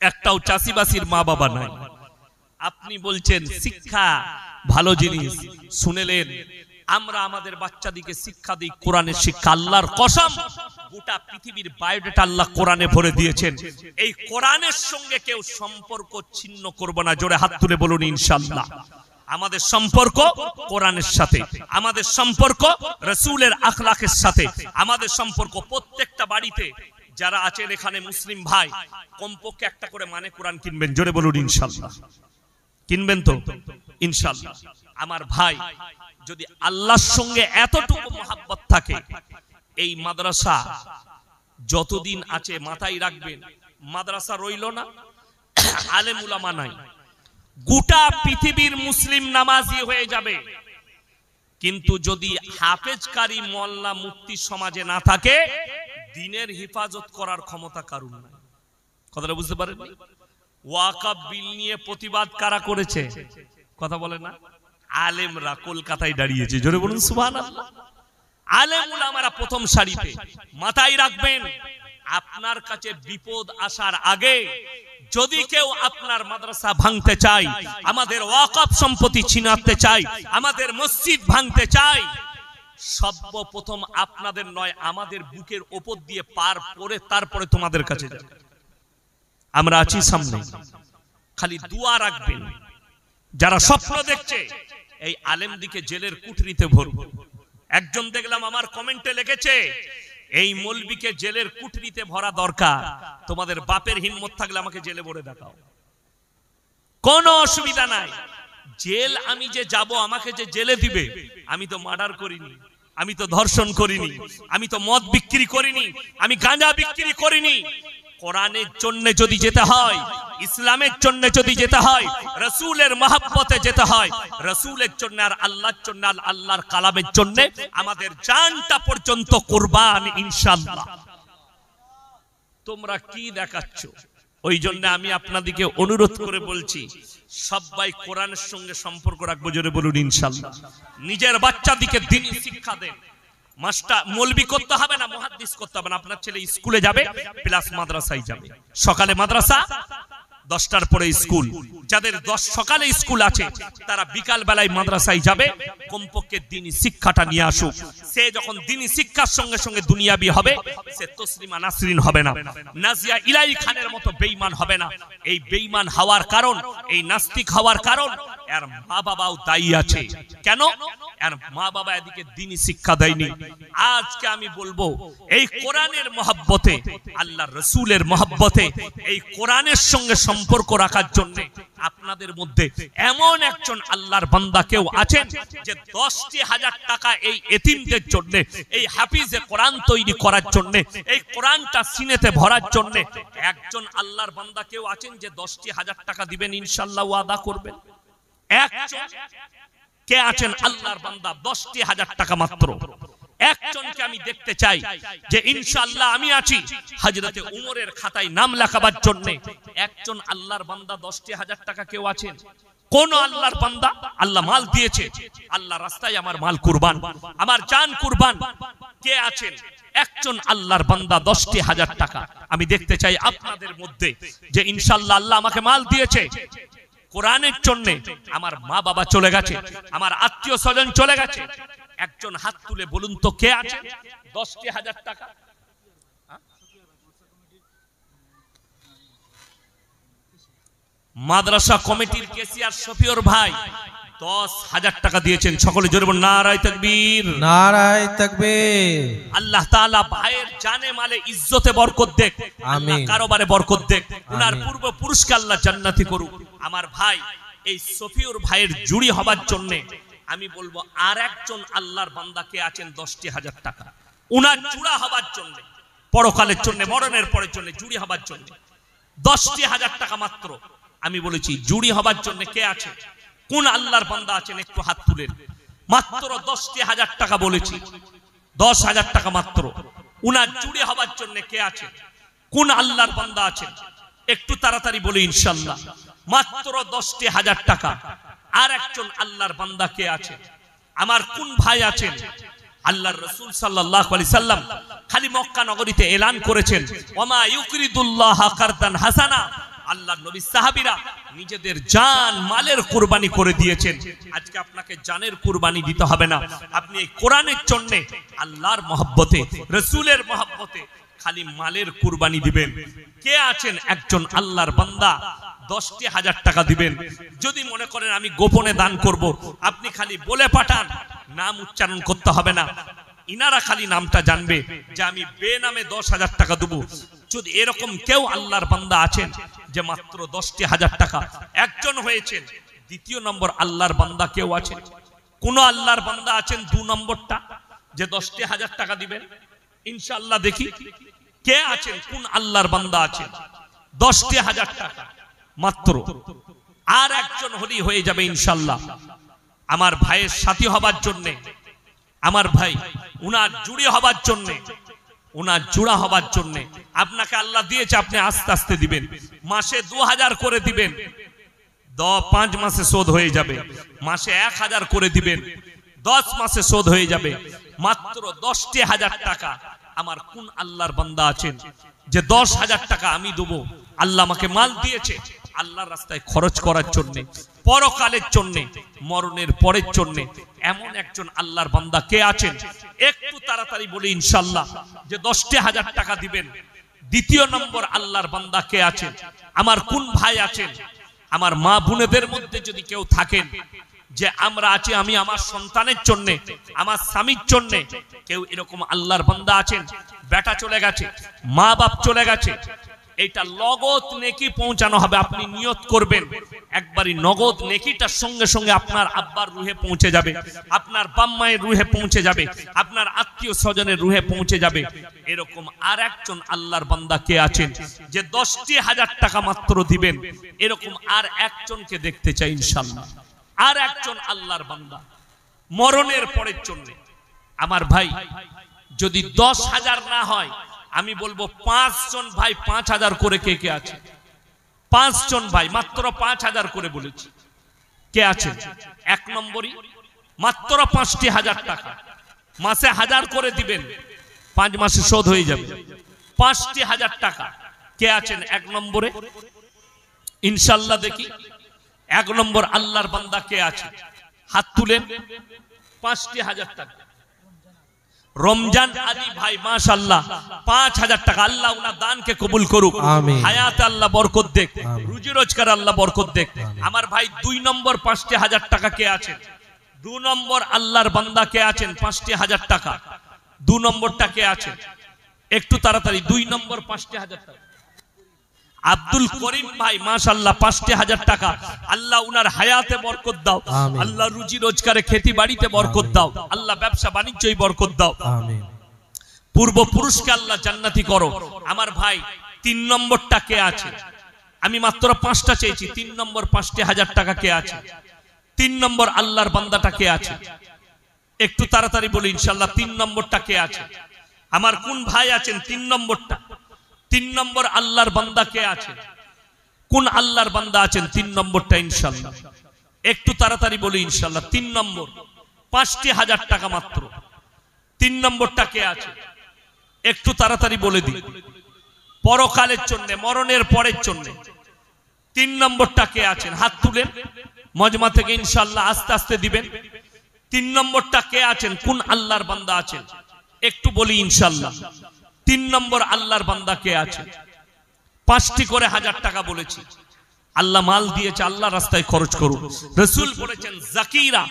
একটাও চাষিবাসীর মা বাবা নাই। আপনি বলছেন শিক্ষা ভালো জিনিস, শুনেলেন আমরা আমাদের বাচ্চাদিকে শিক্ষা দিই কোরআনের শিক্ষা। আল্লাহর কসম গোটা পৃথিবীর বায়োডাটা আল্লাহ কোরআনে ভরে দিয়েছেন। এই কোরআনের সঙ্গে কেউ সম্পর্ক ছিন্ন করবে না। জোরে হাত তুলে বলুন ইনশাআল্লাহ। আমাদের সম্পর্ক কোরআনের সাথে, আমাদের সম্পর্ক রাসূলের আখলাকের সাথে, আমাদের সম্পর্ক প্রত্যেকটা বাড়িতে যারা আছেন এখানে মুসলিম ভাই কমপক্ষে একটা করে মানে কোরআন কিনবেন। জোরে বলুন ইনশাআল্লাহ। কিনবেন তো ইনশাআল্লাহ। আমার ভাই যদি আল্লাহর সঙ্গে এতটুকু মহব্বত থাকে, এই মাদ্রাসা যতদিন আছে মাথায় রাখবেন, মাদ্রাসা রইল না, আলেম উলামা নাই, গোটা পৃথিবীর মুসলিম নামাজি হয়ে যাবে। কিন্তু যদি হাফেজকারী মোল্লা মুফতি সমাজে না থাকে, দ্বীনের হেফাজত করার ক্ষমতা কারণ নাই। কথাটা বুঝতে পারেন? ওয়াকফ বিল নিয়ে প্রতিবাদ কারা করেছে? কথা বলে না? আলেমরা কলকাতায় দাঁড়িয়েছে। জোরে বলুন সুবহানাল্লাহ। আলেম উলামারা প্রথম সারিতে। মাথায় রাখবেন, আপনার কাছে বিপদ আসার আগে যদি কেউ আপনার মাদ্রাসা ভাঙতে চায়, আমাদের ওয়াকফ সম্পত্তি ছিনাতে চায়, আমাদের মসজিদ ভাঙতে চায়, সর্বপ্রথম আপনাদের নয় আমাদের বুকের ওপর দিয়ে পার করে তারপরে তোমাদের কাছে যাবে। আমরা আছি সামনে, খালি দোয়া রাখবেন। যারা স্বপ্ন দেখছে এই আলেমদিকে জেলের কুঠরিতে ভরব। একজন দেখলাম আমার কমেন্টে লিখেছে, এই মৌলবীকে জেলের কুঠরিতে ভরা দরকার। তোমাদের বাপের হিম্মত থাকলে আমাকে জেলে ভরে দেখাও, কোনো অসুবিধা নাই। জেল আমি যে যাব, আমাকে যে জেলে দিবে, আমি তো মার্ডার করিনি, আমি তো ধর্ষণ করিনি, আমি তো মদ বিক্রি করিনি, আমি গাঁজা বিক্রি করিনি। কোরআনের জন্য যদি যেতে হয়, ইসলামের জন্য যদি যেতে হয়, রাসূলের মহব্বতে যেতে হয়, রাসূলের জন্য আর আল্লাহর জন্য, আল্লাহর কালামের জন্য আমাদের জানটা পর্যন্ত কুরবান ইনশাআল্লাহ। তোমরা কি দেখাচ্ছ? ওই জন্য আমি আপনাদেরকে অনুরোধ করে বলছি, সবাই কোরআনের সঙ্গে সম্পর্ক রাখবো। জোরে বলুন ইনশাআল্লাহ। নিজের বাচ্চাদিকে দ্বীনি শিক্ষা দেন। মাস্টার মৌলবি করতে হবে না, মুহাদ্দিস করতে হবে না। আপনার ছেলে স্কুলে যাবে প্লাস মাদ্রাসায় যাবে। সকালে মাদ্রাসা, 10টার পরে স্কুল। যাদের সকালে স্কুল আছে তারা বিকাল বেলায় মাদ্রাসায় যাবে। কমপক্ষে দ্বীনি শিক্ষাটা নিয়ে আসুক। সে যখন দ্বীনি শিক্ষার সঙ্গে সঙ্গে দুনিয়াবি হবে, সে তসলিমা নাসরিন হবে না, নাজিয়া ইলাহি খানের মতো বেঈমান হবে না। এই বেঈমান হওয়ার কারণ, এই নাস্তিক হওয়ার কারণ এর মা বাবাও দায়ী আছে। কেন? এর মা বাবা এদিকে দ্বীনি শিক্ষা দেয়নি। আজকে আমি বলবো, এই কোরআনের মহব্বতে, আল্লাহর রাসূলের মহব্বতে, এই কোরআনের সঙ্গে সম্পর্ক রাখার জন্য আপনাদের মধ্যে এমন একজন আল্লাহর বান্দা কেউ আছেন যে 10,000 টাকা এই এতিমদের জন্য, এই হাফিজে কোরআন তৈরি করার জন্য, এই কোরআনটা সিনেতে ভরার জন্য একজন আল্লাহর বান্দা কেউ আছেন যে 10,000 টাকা দিবেন, ইনশাআল্লাহ ওয়াদা করবেন? একজন কে আছেন আল্লাহর বান্দা? 10,000 টাকা মাত্র। একজনকে আমি দেখতে চাই যে ইনশাআল্লাহ আমি আছি হযরতে উমরের খাতায় নাম লেখাবার জন্য। একজন আল্লাহর বান্দা 10,000 টাকা কেউ আছেন? কোন আল্লাহর বান্দা? আল্লাহ মাল দিয়েছে, আল্লাহ রাস্তায় আমার মাল কুরবান, আমার জান কুরবান। কে আছেন? একজন আল্লাহর বান্দা 10,000 টাকা। আমি দেখতে চাই আপনাদের মধ্যে যে ইনশাআল্লাহ আল্লাহ আমাকে মাল দিয়েছে, কোরআনের জন্য আমার মা বাবা চলে গেছে, আমার আত্মীয় স্বজন চলে গেছে, একজন হাত তুলে বলুন তো কে আছে? 10,000 টাকা। মাদ্রাসা কমিটির কেসিয়ার শফিউর ভাই 10,000 টাকা দিয়েছেন। সকলে জোরে বলুন নারায়ে তাকবীর, নারায়ে তাকবীর। আল্লাহ তাআলা ভাইয়ের জানে মালে ইজ্জতে বরকত দেখ, আল্লাহ কারোবারে বরকত দেখ, উনার পূর্ব পুরুষকে আল্লাহ জান্নাতি করুক। আমার ভাই এই শফিউর ভাইয়ের জুড়ি হবার জন্য আমি বলবো আর একজন আল্লাহর বান্দা কে আছেন 10,000 টাকা উনার জুড়া হবার জন্য, পরকালের জন্য, মরণের পরের জন্য জুড়ি হবার জন্য 10,000 টাকা মাত্র। আমি বলেছি জুড়ি হবার জন্য কে আছে? কোন আল্লাহর বান্দা আছেন? একটু হাত তুলেন। মাত্র 10,000 টাকা বলেছি, 10,000 টাকা মাত্র। উনার জুড়ি হবার জন্য কে আছে? কোন আল্লাহর বান্দা আছেন? একটু তাড়াতাড়ি বলি ইনশাআল্লাহ। মাত্র 10,000 টাকা। আর একজন আল্লাহর বান্দা কে আছে? আমার কোন ভাই আছেন? আল্লাহর রাসূল সাল্লাল্লাহু আলাইহি সাল্লাম খালি মক্কা নগরীতে এলান করেছেন ওয়ামা ইউকরিদুল্লাহ কারদান হাসানা। আল্লাহর নবী সাহাবীরা নিজেদের জান মালের কুরবানি করে দিয়েছেন। আজকে আপনাকে জানের কুরবানি দিতে হবে না, আপনি এই কোরআনের জন্য আল্লাহর মহব্বতে, রাসূলের মহব্বতে খালি মালের কুরবানি দিবেন। কে আছেন একজন আল্লাহর বান্দা 10,000 টাকা দিবেন? যদি মনে করেন আমি গোপনে দান করব, আপনি খালি বলে পাঠান, নাম উচ্চারণ করতে হবে না, ইনারা খালি নামটা জানবে যে আমি বেনামে 10,000 টাকা দেব। যদি এরকম কেউ আল্লাহর বান্দা আছেন যে মাত্র 10,000 টাকা একজন হয়েছেন, দ্বিতীয় নম্বর আল্লাহর বান্দা কেউ আছেন? কোন আল্লাহর বান্দা আছেন 2 নম্বরটা যে 10,000 টাকা দিবেন? ইনশাআল্লাহ দেখি কে আছেন, কোন আল্লাহর বান্দা আছেন? 10,000 টাকা মাত্র। আর একজন হলেই হয়ে যাবে ইনশাআল্লাহ। আমার ভাইয়ের সাথী হবার জন্য, আমার ভাই উনার জুড়ি হবার জন্য, উনার জোড়া হবার জন্য আপনাকে আল্লাহ দিয়েছে, আপনি আস্তে আস্তে দিবেন। মাসে 2,000 করে দিবেন, 5 মাসে শোধ হয়ে যাবে। মাসে 1,000 করে দিবেন, 10 মাসে শোধ হয়ে যাবে। মাত্র 10,000 টাকা। আমার কোন আল্লাহর বান্দা আছেন যে 10,000 টাকা আমি দেবো? আল্লাহ আমাকে মাল দিয়েছে আল্লাহর রাস্তায় খরচ করার জন্য, পরকালের জন্য, মরণের পরের জন্য। এমন একজন আল্লাহর বান্দা কে আছেন? একটু তাড়াতাড়ি বলি ইনশাআল্লাহ যে 10,000 টাকা দিবেন। দ্বিতীয় নম্বর আল্লাহর বান্দা কে আছেন? আমার কোন ভাই আছেন? আমার মা বোনেদের মধ্যে যদি কেউ থাকেন যে আমরা আছি, আমি আমার সন্তানের জন্য, আমার স্বামীর জন্য, কেউ এরকম আল্লাহর বান্দা আছেন? বেটা চলে গেছে, মা বাপ চলে গেছে, এইটা নগদ নেকি পৌঁছানো হবে। আপনি নিয়ত করবেন একবারই নগদ নেকিটার সঙ্গে সঙ্গে আপনার আব্বার রুহে পৌঁছে যাবে, আপনার বাম্মায়ের রুহে পৌঁছে যাবে, আপনার আত্মীয় স্বজনের রুহে পৌঁছে যাবে। এরকম আর একজন আল্লাহর বান্দা কে আছেন যে 10,000 টাকা মাত্র দিবেন? এরকম আর একজনকে দেখতে চাই ইনশাআল্লাহ। আর একজন আল্লাহর বান্দা মরণের পরের জন্য। আমার ভাই যদি 10,000 না হয়, আমি বলবো 5 জন ভাই 5,000 করে কে কে আছে? 5 জন ভাই মাত্র 5,000 করে বলেছি। কে আছে? 1 নম্বরই মাত্র 5,000 টাকা মাসে 1000 করে দিবেন, 5 মাসে শোধ হয়ে যাবে। 5,000 টাকা কে আছেন 1 নম্বরে? ইনশাআল্লাহ দেখি 1 নম্বর আল্লাহর বান্দা কে আছে? হাত তুলেন। 5,000 টাকা রমজান আলী ভাই, মাশাআল্লাহ 5,000 টাকা। আল্লাহ উনার দানকে কবুল করুক, হায়াতে আল্লাহ বরকত দেখ, রুজি রোজগার আল্লাহ বরকত দেখ। আমার ভাই 2 নম্বর 5,000 টাকা কে আছেন? 2 নম্বর আল্লাহর বান্দা কে আছেন? 5,000 টাকা 2 নম্বরটা কে আছেন? একটু তাড়াতাড়ি 2 নম্বর 5,000 টাকা আব্দুল করিম ভাই, মাশাআল্লাহ 5,000 টাকা। আল্লাহ উনার হায়াতে বরকত দাও, আল্লাহ রুজি রোজগারে, খেতি বাড়িতে বরকত দাও, আল্লাহ ব্যবসা বাণিজ্যে বরকত দাও, আমিন। পূর্ব পুরুষকে আল্লাহ জান্নাতি করো। আমার ভাই 3 নম্বরটা কে আছে? আমি মাত্র 5টা চেয়েছি। 3 নম্বর 5,000 টাকা কে আছে? 3 নম্বর আল্লাহর বান্দাটা কে আছে? একটু তাড়াতাড়ি বলি ইনশাআল্লাহ 3 নম্বরটা কে আছে? আমার কোন ভাই আছেন 3 নম্বরটা? 3 নম্বর আল্লাহর বান্দা কে আছে? কোন আল্লাহর বান্দা আছেন 3 নম্বরটা? ইনশাআল্লাহ একটু তাড়াতাড়ি বলি ইনশাআল্লাহ 3 নম্বর 5,000 টাকা মাত্র। 3 নম্বরটা কে আছে? একটু তাড়াতাড়ি বলে দিই। পরকালের জন্য, মরণের পরের জন্য 3 নম্বরটা কে আছেন হাত তুলেন মজমা থেকে ইনশাআল্লাহ আস্তে আস্তে দিবেন 3 নম্বরটা কে আছেন কোন আল্লাহর বান্দা আছেন একটু বলি ইনশাআল্লাহ 3 নম্বর আল্লাহর বান্দা কে আছেন 5টি করে 1000 টাকা বলেছি আল্লাহ মাল দিয়েছে আল্লাহ রাস্তায় খরচ করুন রাসূল বলেছেন যাকিরা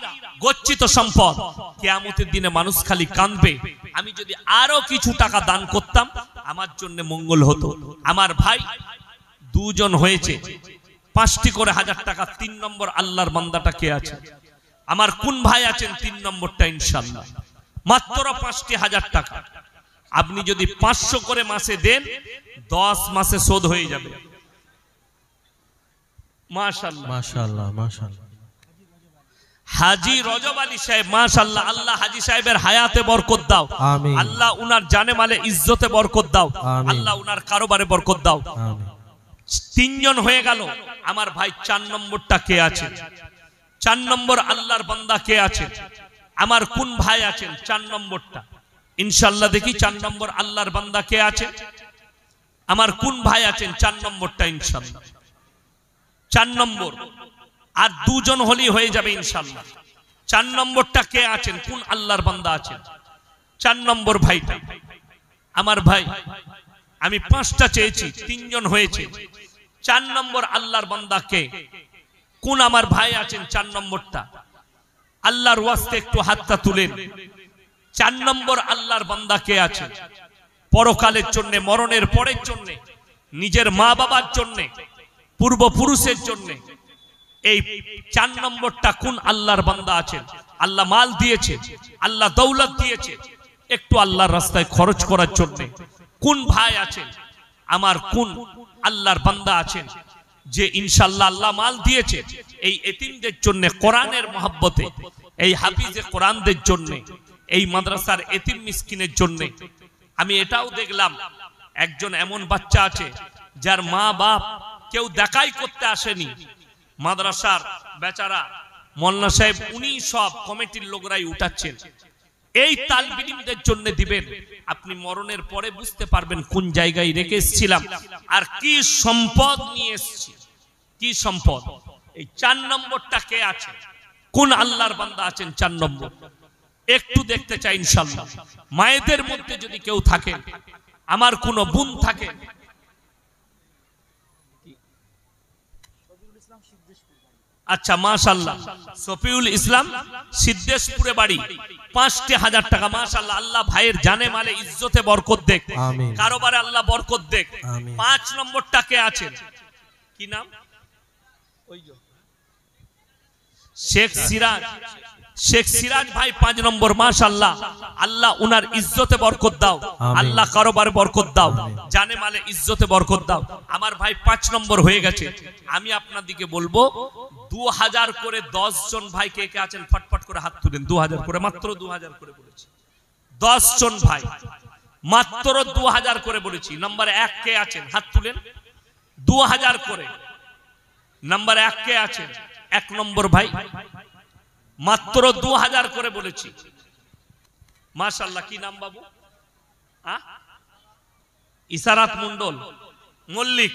গচ্ছিত সম্পদ কিয়ামতের দিনে মানুষ খালি কাঁদবে আমি যদি আরো কিছু টাকা দান করতাম আমার জন্য মঙ্গল হতো আমার ভাই দুজন হয়েছে 5টি করে 1000 টাকা 3 নম্বর আল্লাহর বান্দাটা কে আছে আমার কোন ভাই আছেন 3 নম্বরটা ইনশাআল্লাহ মাত্র 5টি 1000 টাকা আপনি যদি 500 করে মাসে দেন 10 মাসে শোধ হয়ে যাবে মাশাআল্লাহ মাশাআল্লাহ মাশাআল্লাহ হাজী রজব আলী সাহেব মাশাআল্লাহ আল্লাহ হাজী সাহেবের হায়াতে বরকত দাও আমিন আল্লাহ উনার জানে মালে ইজ্জতে বরকত দাও আমিন আল্লাহ উনার কারবারে বরকত দাও আমিন 3 জন হয়ে গেল আমার ভাই 4 নম্বরটা কে আছে 4 নম্বর আল্লাহর বান্দা কে আছে আমার কোন ভাই আছেন 4 নম্বরটা ইনশাআল্লাহ দেখি 4 নম্বর আল্লাহর বান্দা কে আছে আমার কোন ভাই আছেন 4 নম্বরটা ইনশাআল্লাহ 4 নম্বর আর দুজন হলি হয়ে যাবে ইনশাআল্লাহ 4 নম্বরটা কে আছেন কোন আল্লাহর বান্দা আছেন 4 নম্বর ভাইটা আমার ভাই আমি 5টা চেয়েছি 3 জন হয়েছে 4 নম্বর আল্লাহর বান্দা কে কোন আমার ভাই আছেন 4 নম্বরটা আল্লাহর ওয়াস্তে একটু হাতটা তুলেন 4 নম্বর আল্লাহর বান্দা কে আছে পরকালের জন্য মরণের পরের জন্য নিজের মা বাবার জন্য পূর্বপুরুষের জন্য এই 4 নম্বরটা কোন আল্লাহর বান্দা আছেন আল্লাহ মাল দিয়েছে আল্লাহ দৌলত দিয়েছে একটু আল্লাহর রাস্তায় খরচ করার জন্য কোন ভাই আছেন আমার কোন আল্লাহর বান্দা আছেন যে ইনশাআল্লাহ আল্লাহ মাল দিয়েছে এই এতিমদের জন্য কোরআনের মহব্বতে এই হাফিজে কোরআনদের জন্য এই মাদ্রাসার এতিম মিসকিনের জন্য আমি এটাও দেখলাম একজন এমন বাচ্চা আছে যার মা বাপ কেউ দেখাই করতে আসেনি মাদ্রাসার বেচারা মোল্লা সাহেব উনি সব কমিটির লোকরাই উঠাচ্ছেন এই তালবিলিমদের জন্য দিবেন আপনি মরণের পরে বুঝতে পারবেন কোন জায়গায় রেখে এসেছিলাম আর কি সম্পদ নিয়ে এসেছি কি সম্পদ এই 4 নম্বরটা কে আছে কোন আল্লাহর বান্দা আছেন 4 নম্বর একটু দেখতে চাই ইনশাআল্লাহ মায়েদের মধ্যে যদি কেউ থাকে আমার কোন বোন থাকে আচ্ছা মাশাআল্লাহ সফিউল ইসলাম সিদ্ধেশপুরে বাড়ি 5টি 1000 টাকা মাশাআল্লাহ আল্লাহ ভাইয়ের জানে মালে ইজ্জতে বরকত দেখ আমিন কারোবারে আল্লাহ বরকত দেখ আমিন 5 নম্বরটা কে আছেন কি নাম ওই যে শেখ সিরাজ ভাই 5 নম্বর মাশাআল্লাহ আল্লাহ উনার ইজ্জতে বরকত দাও আল্লাহ কারোবারে বরকত দাও জানে মালে ইজ্জতে বরকত দাও আমার ভাই 5 নম্বর হয়ে গেছে আমি আপনাদেরকে বলবো 2000 করে 10 জন ভাই কে কে আছেন ফটফট করে হাত তুলেন 2000 করে মাত্র 2000 করে বলেছি 10 জন ভাই মাত্র 2000 করে বলেছি নাম্বার 1 কে আছেন হাত তুলেন 2000 করে নাম্বার 1 কে আছেন 1 নম্বর ভাই মাত্র 2000 করে বলেছি মাশাআল্লাহ কি নাম বাবু ইসারাত মন্ডল মল্লিক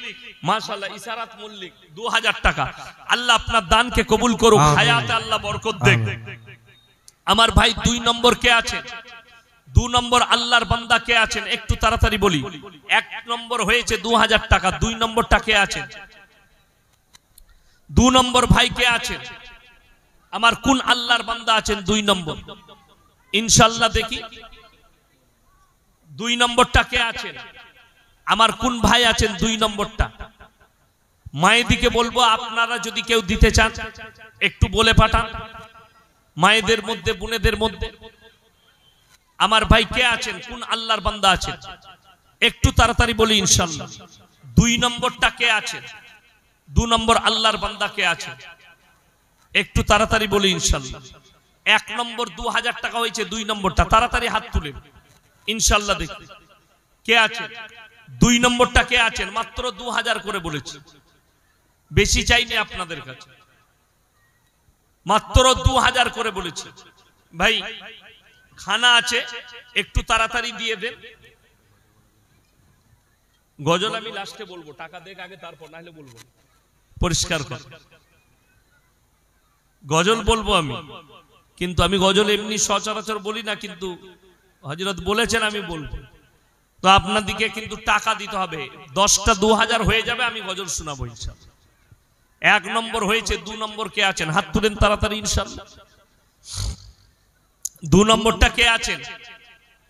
মাশাআল্লাহ ইসারাত মল্লিক 2000 টাকা আল্লাহ আপনার দানকে কবুল করুক হায়াতে আল্লাহ বরকত দেখ আমার ভাই 2 নম্বর কে আছেন 2 নম্বর আল্লাহর বান্দা কে আছেন একটু তাড়াতাড়ি বলি 1 নম্বর হয়েছে 2000 টাকা 2 নম্বরটা কে আছেন 2 নম্বর ভাই কে আছেন আমার কোন আল্লাহর বান্দা আছেন 2 নম্বর ইনশাআল্লাহ দেখি 2 নম্বরটা কে আছেন আমার কোন ভাই আছেন 2 নম্বরটা মায়েদিকে বলবো আপনারা যদি কেউ দিতে চান একটু বলে পাঠান মায়েদের মধ্যে বোনেদের মধ্যে আমার ভাই কে আছেন কোন আল্লাহর বান্দা আছেন একটু তাড়াতাড়ি বলি ইনশাআল্লাহ 2 নম্বরটা কে আছেন 2 নম্বর আল্লাহর বান্দা কে আছেন একটু তাড়াতাড়ি বলি ইনশাআল্লাহ 1 নম্বর 2000 টাকা হয়েছে 2 নম্বরটা তাড়াতাড়ি হাত তুলেন ইনশাআল্লাহ দেখি কে আছে 2 নম্বরটা কে আছেন মাত্র 2000 করে বলেছি বেশি চাইনি আপনাদের কাছে মাত্র 2000 করে বলেছি ভাই খানা আছে একটু তাড়াতাড়ি দিয়ে দেন গজল আমি লাস্টে বলবো টাকা দেখ আগে তারপর না হলে বলবো পরিষ্কার কর। গজল বলবো আমি, কিন্তু আমি গজল এমনি সচরাচর বলি না, কিন্তু হযরত বলেছেন আমি বলবো। তো আপনাদেরকে কিন্তু টাকা দিতে হবে। 10টা 2000 হয়ে যাবে, আমি গজল শোনাবো ইনশাআল্লাহ। 1 নম্বর হয়েছে, 2 নম্বর কে আছেন? হাত তুলেন তাড়াতাড়ি ইনশাআল্লাহ। 2 নম্বরটা কে আছেন?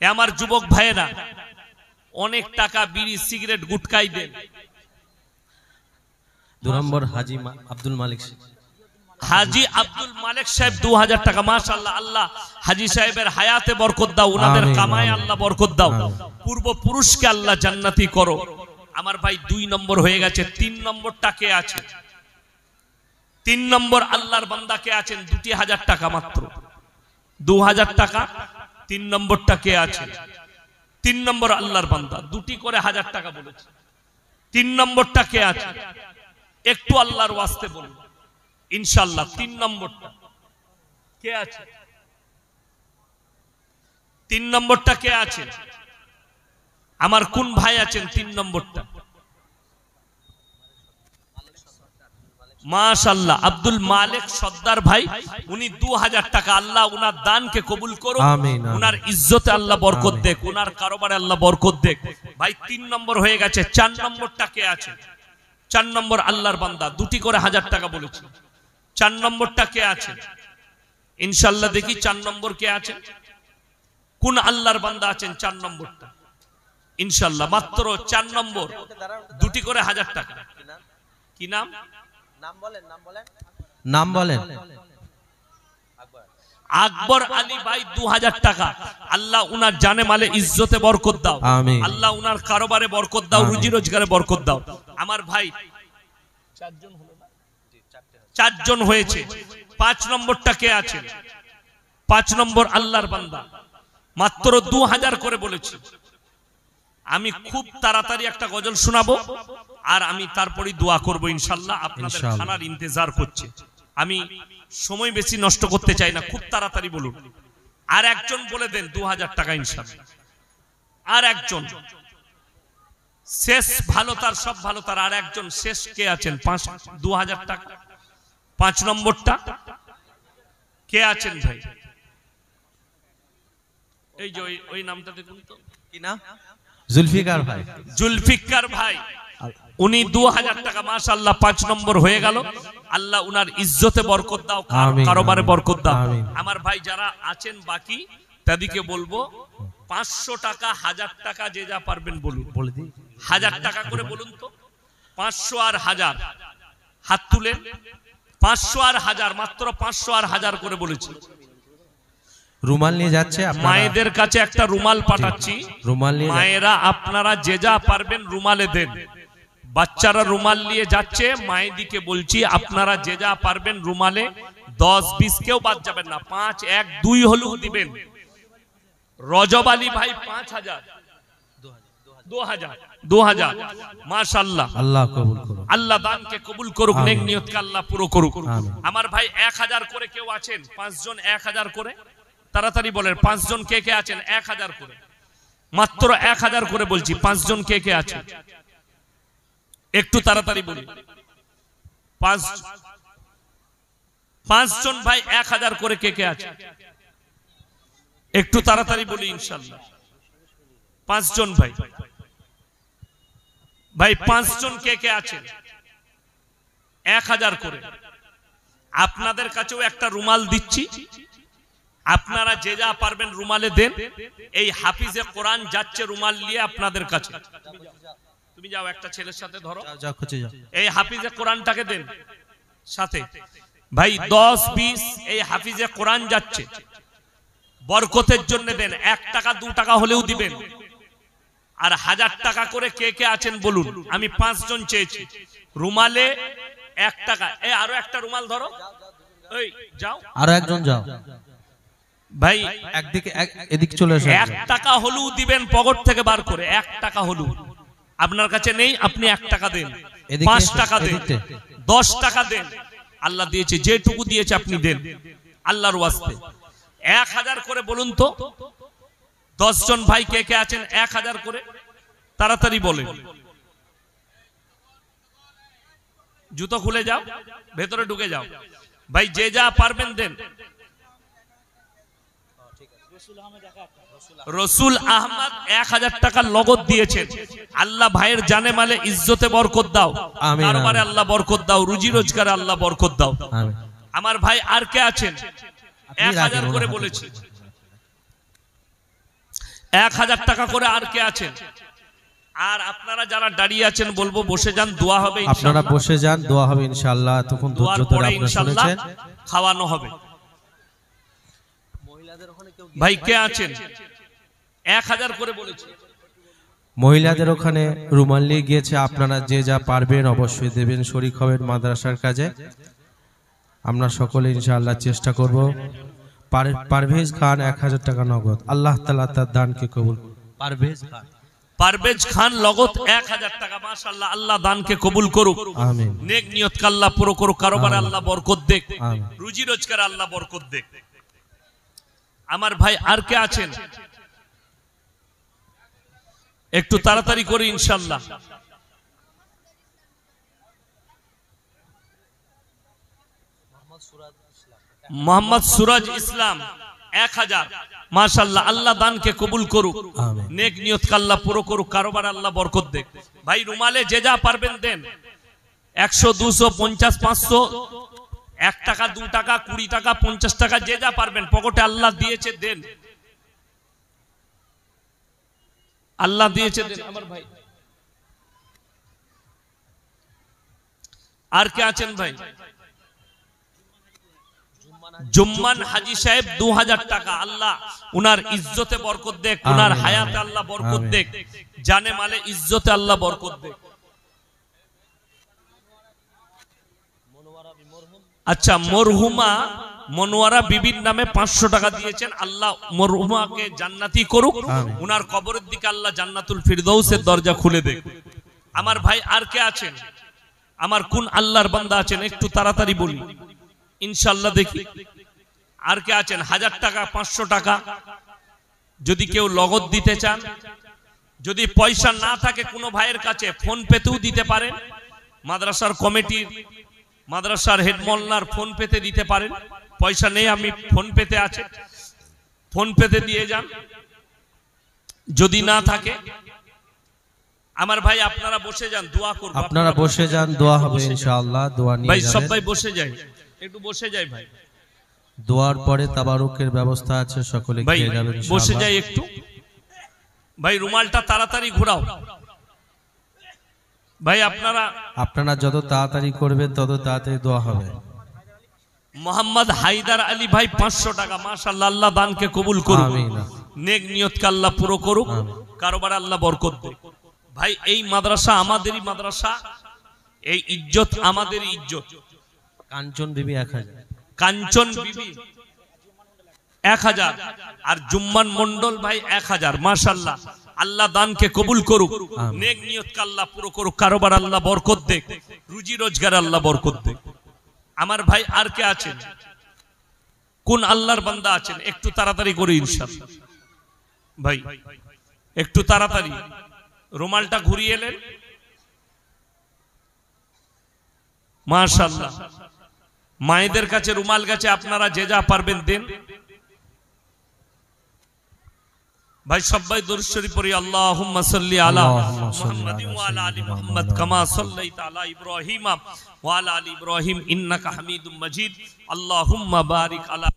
এ আমার যুবক ভাইয়েরা, অনেক টাকা বিড়ি সিগারেট গুটকাই দেন। 2 নম্বর হাজি আব্দুল মালিক, হাজি আব্দুল মালিক সাহেব 2000 টাকা। মাশাআল্লাহ, আল্লাহ হাজি সাহেবের হায়াতে বরকত দাও, উনাদের কামায়ে আল্লাহ বরকত দাও, পূর্বপুরুষকে আল্লাহ জান্নাতি করো। আমার ভাই 2 নম্বর হয়ে গেছে। 3 নম্বরটা কে আছে? 3 নম্বর আল্লাহর বান্দা কে আছেন? 2000 টাকা মাত্র, 2000 টাকা। 3 নম্বরটা কে আছে? 3 নম্বর আল্লাহর বান্দা, 2টি করে 1000 টাকা বলেছে। 3 নম্বরটা কে আছে? একটু আল্লাহর ওয়াস্তে বলুন ইনশাআল্লাহ। 3 নম্বরটা কে আছে? 3 নম্বরটা কে আছে? আমার কোন ভাই আছেন 3 নম্বরটা? মাশাআল্লাহ, আব্দুল মালিক সর্দার ভাই, উনি 2000 টাকা। আল্লাহ উনার দানকে কবুল করুন, উনার ইজ্জতে আল্লাহ বরকত দেখ, উনার কারবারে আল্লাহ বরকত দেখ। ভাই 3 নম্বর হয়ে গেছে। 4 নম্বরটা কে আছে? 4 নম্বর আল্লাহর বান্দা, 2টি করে 1000 টাকা বলেছে। 4 নম্বরটা কে আছে? ইনশাআল্লাহ দেখি 4 নম্বর কে আছে, কোন আল্লাহর বান্দা আছেন 4 নম্বরটা? ইনশাআল্লাহ মাত্র 4 নম্বর, 2টি করে 1000 টাকা। কি নাম? নাম বলেন। আকবর আলী ভাই 2000 টাকা। আল্লাহ উনার জানে মালে ইজ্জতে বরকত দাও, আল্লাহ উনার কারবারে বরকত দাও, রুজি রোজগারে বরকত দাও। আমার ভাই 4 জন হয়েছে। 5 নম্বরটা কে আছে? 5 নম্বর আল্লাহর বান্দা, মাত্র 2000 করে বলেছি। আমি খুব তাড়াতাড়ি একটা গজল শোনাবো, আর আমি তারপরে দোয়া করব ইনশাআল্লাহ। আপনাদের খানার ইন্তজার করছে, আমি সময় বেশি নষ্ট করতে চাই না, খুব তাড়াতাড়ি বলুন। আর একজন বলে দেন 2000 টাকা ইনশাআল্লাহ। আর একজন শেষ, ভালো তার সব ভালো তার। আর একজন শেষ কে আছেন? 2000 টাকা। 5 নম্বরটা কে আছেন ভাই? এই যে ওই নামটা দেখুন তো, কি নাম? জুলফিকার ভাই। জুলফিকার ভাই, উনি 2000 টাকা। মাশাআল্লাহ 5 নম্বর হয়ে গেল। আল্লাহ উনার ইজ্জতে বরকত দাও, কারবারে বরকত দাও। আমার ভাই যারা আছেন বাকি, তাদেরকে বলবো 500 টাকা 1000 টাকা যে যা পারবেন বলুন। 1000 টাকা করে বলুন তো। 500 আর 1000 হাত তুলেন। 500 আর 1000, মাত্র 500 আর 1000 করে বলেছি। রুমাল নিয়ে যাচ্ছে, মায়েদের কাছে একটা রুমাল পাঠাচ্ছি। মায়েরা আপনারা যে যা পারবেন রুমালে দেন। বাচ্চারা রুমাল নিয়ে যাচ্ছে, মায়েদিকে বলছি আপনারা যে যা পারবেন রুমালে 10-20 কেউ বাদ যাবেন না, 5, 1, 2 হলেও দিবেন। রজব আলী ভাই 5000, 2000 মাশাআল্লাহ, আল্লাহ কবুল করুন, আল্লাহ দানকে কবুল করুক, নেক নিয়তকে আল্লাহ পুরো করুক। আমার ভাই 1000 করে কেউ আছেন? 5 জন 1000 করে তাড়াতাড়ি বলেন। 5 জন কে কে আছেন? 1000 করে, মাত্র 1000 করে বলছি। 5 জন কে কে আছেন? একটু তাড়াতাড়ি বলি। 5 জন ভাই 1000 করে কে কে আছে? একটু তাড়াতাড়ি বলি ইনশাআল্লাহ। 5 জন ভাই, 5 জন কে কে আছেন? 1000 করে। আপনাদের কাছেও একটা রুমাল দিচ্ছি, আপনারা যে যা পারবেন রুমালে দেন। এই হাফিজে কোরআন যাচ্ছে রুমাল নিয়ে আপনাদের কাছে। তুমি যাও, একটা ছেলের সাথে ধরো, এই হাফিজে কোরআনটাকে দেন সাথে। ভাই 10-20 এই হাফিজে কোরআন যাচ্ছে, বরকতের জন্য দেন। 1 টাকা 2 টাকা হলেও দিবেন। আর 1000 টাকা করে কে কে আছেন বলুন। আমি 5 জন চেয়েছি। রুমালে 1 টাকা। এই আরো একটা রুমাল ধরো, এই যাও, আরো একজন যাও ভাই, একদিকে এদিক চলে আসো। 1 টাকা হলেও দিবেন, পকেট থেকে বার করে 1 টাকা হলেও। আপনার কাছে নেই, আপনি 1 টাকা দেন, 5 টাকা দেন, 10 টাকা দেন। আল্লাহ দিয়েছে, যেটুকু দিয়েছে আপনি দেন আল্লাহর ওয়াস্তে। 1000 করে বলুন তো। 10 জন ভাই কে কে আছেন? 1000 করে তাড়াতাড়ি বলেন। জুতো খুলে যাও, ভেতরে ঢুকে যাও। ভাই যে যা পারবেন দেন। রসুল আহমদ 1000 টাকা নগদ দিয়েছেন। আল্লাহ ভাইয়ের জানে মালে ইজ্জতে বরকত দাও, কারবারে আল্লাহ বরকত দাও, রুজি রোজগারে আল্লাহ বরকত দাও। আমার ভাই আর কে আছেন? 1000 করে বলেছি, 1000 টাকা করে আর কে আছেন? আর আপনারা যারা দাঁড়িয়ে আছেন বলবো বসে যান, দোয়া হবে। আপনারা বসে যান, দোয়া হবে ইনশাআল্লাহ। তখন ধৈর্য ধরে আপনারা শুনেছেন, খাওয়ানো হবে। ভাই কে আছেন? 1000 করে বলেছি। মহিলাদের ওখানে রুমাল নিয়ে গিয়েছে, আপনারা যে যা পারবেন অবশ্যই দেবেন, শরীক হবেন মাদ্রাসার কাজে। আমরা সকলে ইনশাআল্লাহ চেষ্টা করব। পারভেজ খান 1000 টাকা নগদ, আল্লাহ তাআলা তার দানকে কবুল। পারভেজ খান নগদ 1000 টাকা, মাশাআল্লাহ, আল্লাহ দানকে কবুল করুক, আমিন। নেক নিয়ত কে আল্লাহ পুরো করুক, কারবারে আল্লাহ বরকত দেক, রুজি রোজগারে আল্লাহ বরকত দেক। আমার ভাই আর কে আছেন? একটু তাড়াতাড়ি করে ইনশাআল্লাহ। মোহাম্মদ সুরাজ ইসলাম 1000, মাশাআল্লাহ, আল্লাহ দানকে কবুল করুক, নেক নিয়ত কে আল্লাহ পুরো করুক, কারবার আল্লাহ বরকত দেক। ভাই রুমালে যে যা পারবেন দেন। 100, 200, 50, 500, 1 টাকা, 2 টাকা, 20 টাকা, 50 টাকা, যে যা পারবেন, পকেটে আল্লাহ দিয়েছে দেন, আল্লাহ দিয়েছে দেন। আমার ভাই আর কে আছেন? ভাই জুম্মান হাজি সাহেব 2000 টাকা, আল্লাহ উনার ইজ্জতে বরকত দেক, উনার হায়াতে আল্লাহ বরকত দেক, জানে মালে ইজ্জতে আল্লাহ বরকত দেক। আচ্ছা, মরহুমা মনোয়ারা বিবির নামে 500 টাকা দিয়েছেন, আল্লাহ মরহুমাকে জান্নাতি করুক, উনার কবরের দিকে আল্লাহ জান্নাতুল ফিরদৌসের দরজা খুলে দেক। আমার ভাই আর কে আছেন? আমার কোন আল্লাহর বান্দা আছেন? একটু তাড়াতাড়ি বলি ইনশাআল্লাহ, দেখি আর কে আছেন? 1000 টাকা, 500 টাকা, যদি কেউ নগদ দিতে চান। যদি পয়সা না থাকে কোনো ভাইয়ের কাছে, ফোন পেতেও দিতে পারেন। মাদ্রাসার কমিটির, মাদ্রাসার হেডমোল্লার ফোন পেতে দিতে পারেন। পয়সা নেই, আমি ফোন পেতে আছে, ফোন পেতে দিয়ে যান। যদি না থাকে আমার ভাই আপনারা বসে যান, দোয়া করব। আপনারা বসে যান, দোয়া হবে ইনশাআল্লাহ। দোয়া নিয়ে ভাই সবাই বসে যাই, একটু বসে যাই ভাই। দোয়ার পরে তাবারুকের ব্যবস্থা আছে, সকলে খেয়ে যাবেন ইনশাআল্লাহ। বসে যাই একটু। ভাই রুমালটা তাড়াতাড়ি ঘোরাও। ভাই আপনারা যত তাড়াতাড়ি করবেন তত তাড়াতাড়ি দোয়া হবে। মোহাম্মদ হায়দার আলী ভাই 500 টাকা, মাশাআল্লাহ, আল্লাহ দানকে কবুল করুক, আমিন। নেক নিয়তকে আল্লাহ পুরো করুক, কারবার আল্লাহ বরকত দেক। ভাই এই মাদ্রাসা আমাদেরই মাদ্রাসা, এই ইজ্জত আমাদেরই ইজ্জত। কাঞ্চন বিবি 1000, কাঞ্চন বিবি 1000, আর জুম্মান মন্ডল ভাই 1000, মাশাআল্লাহ, আল্লাহ দানকে কবুল করুক, নেক নিয়তকে আল্লাহ পুরো করুক, কারবার আল্লাহ বরকত দেক, রুজি রোজগার আল্লাহ বরকত দেক। আমার ভাই আর কে আছেন? কোন আল্লাহর বান্দা আছেন? একটু তাড়াতাড়ি করে ইনশাআল্লাহ। ভাই একটু তাড়াতাড়ি, রুমালটা ঘুরিয়ে এলেন, মাশাআল্লাহ। মায়েদের কাছে রুমাল গেছে, আপনারা যে যা পারবেন দেন। ভাই সবাই দরুদ শরীফ পড়ি, আল্লাহুম্মা সাল্লি আলা মুহাম্মাদিন ওয়া আলা আলি মুহাম্মাদ কামা সাল্লাইতা আলা ইব্রাহিম ওয়া আলা আলি ইব্রাহিম ইন্নাকা হামিদুম মাজিদ। আল্লাহুম্মা বারিক আলা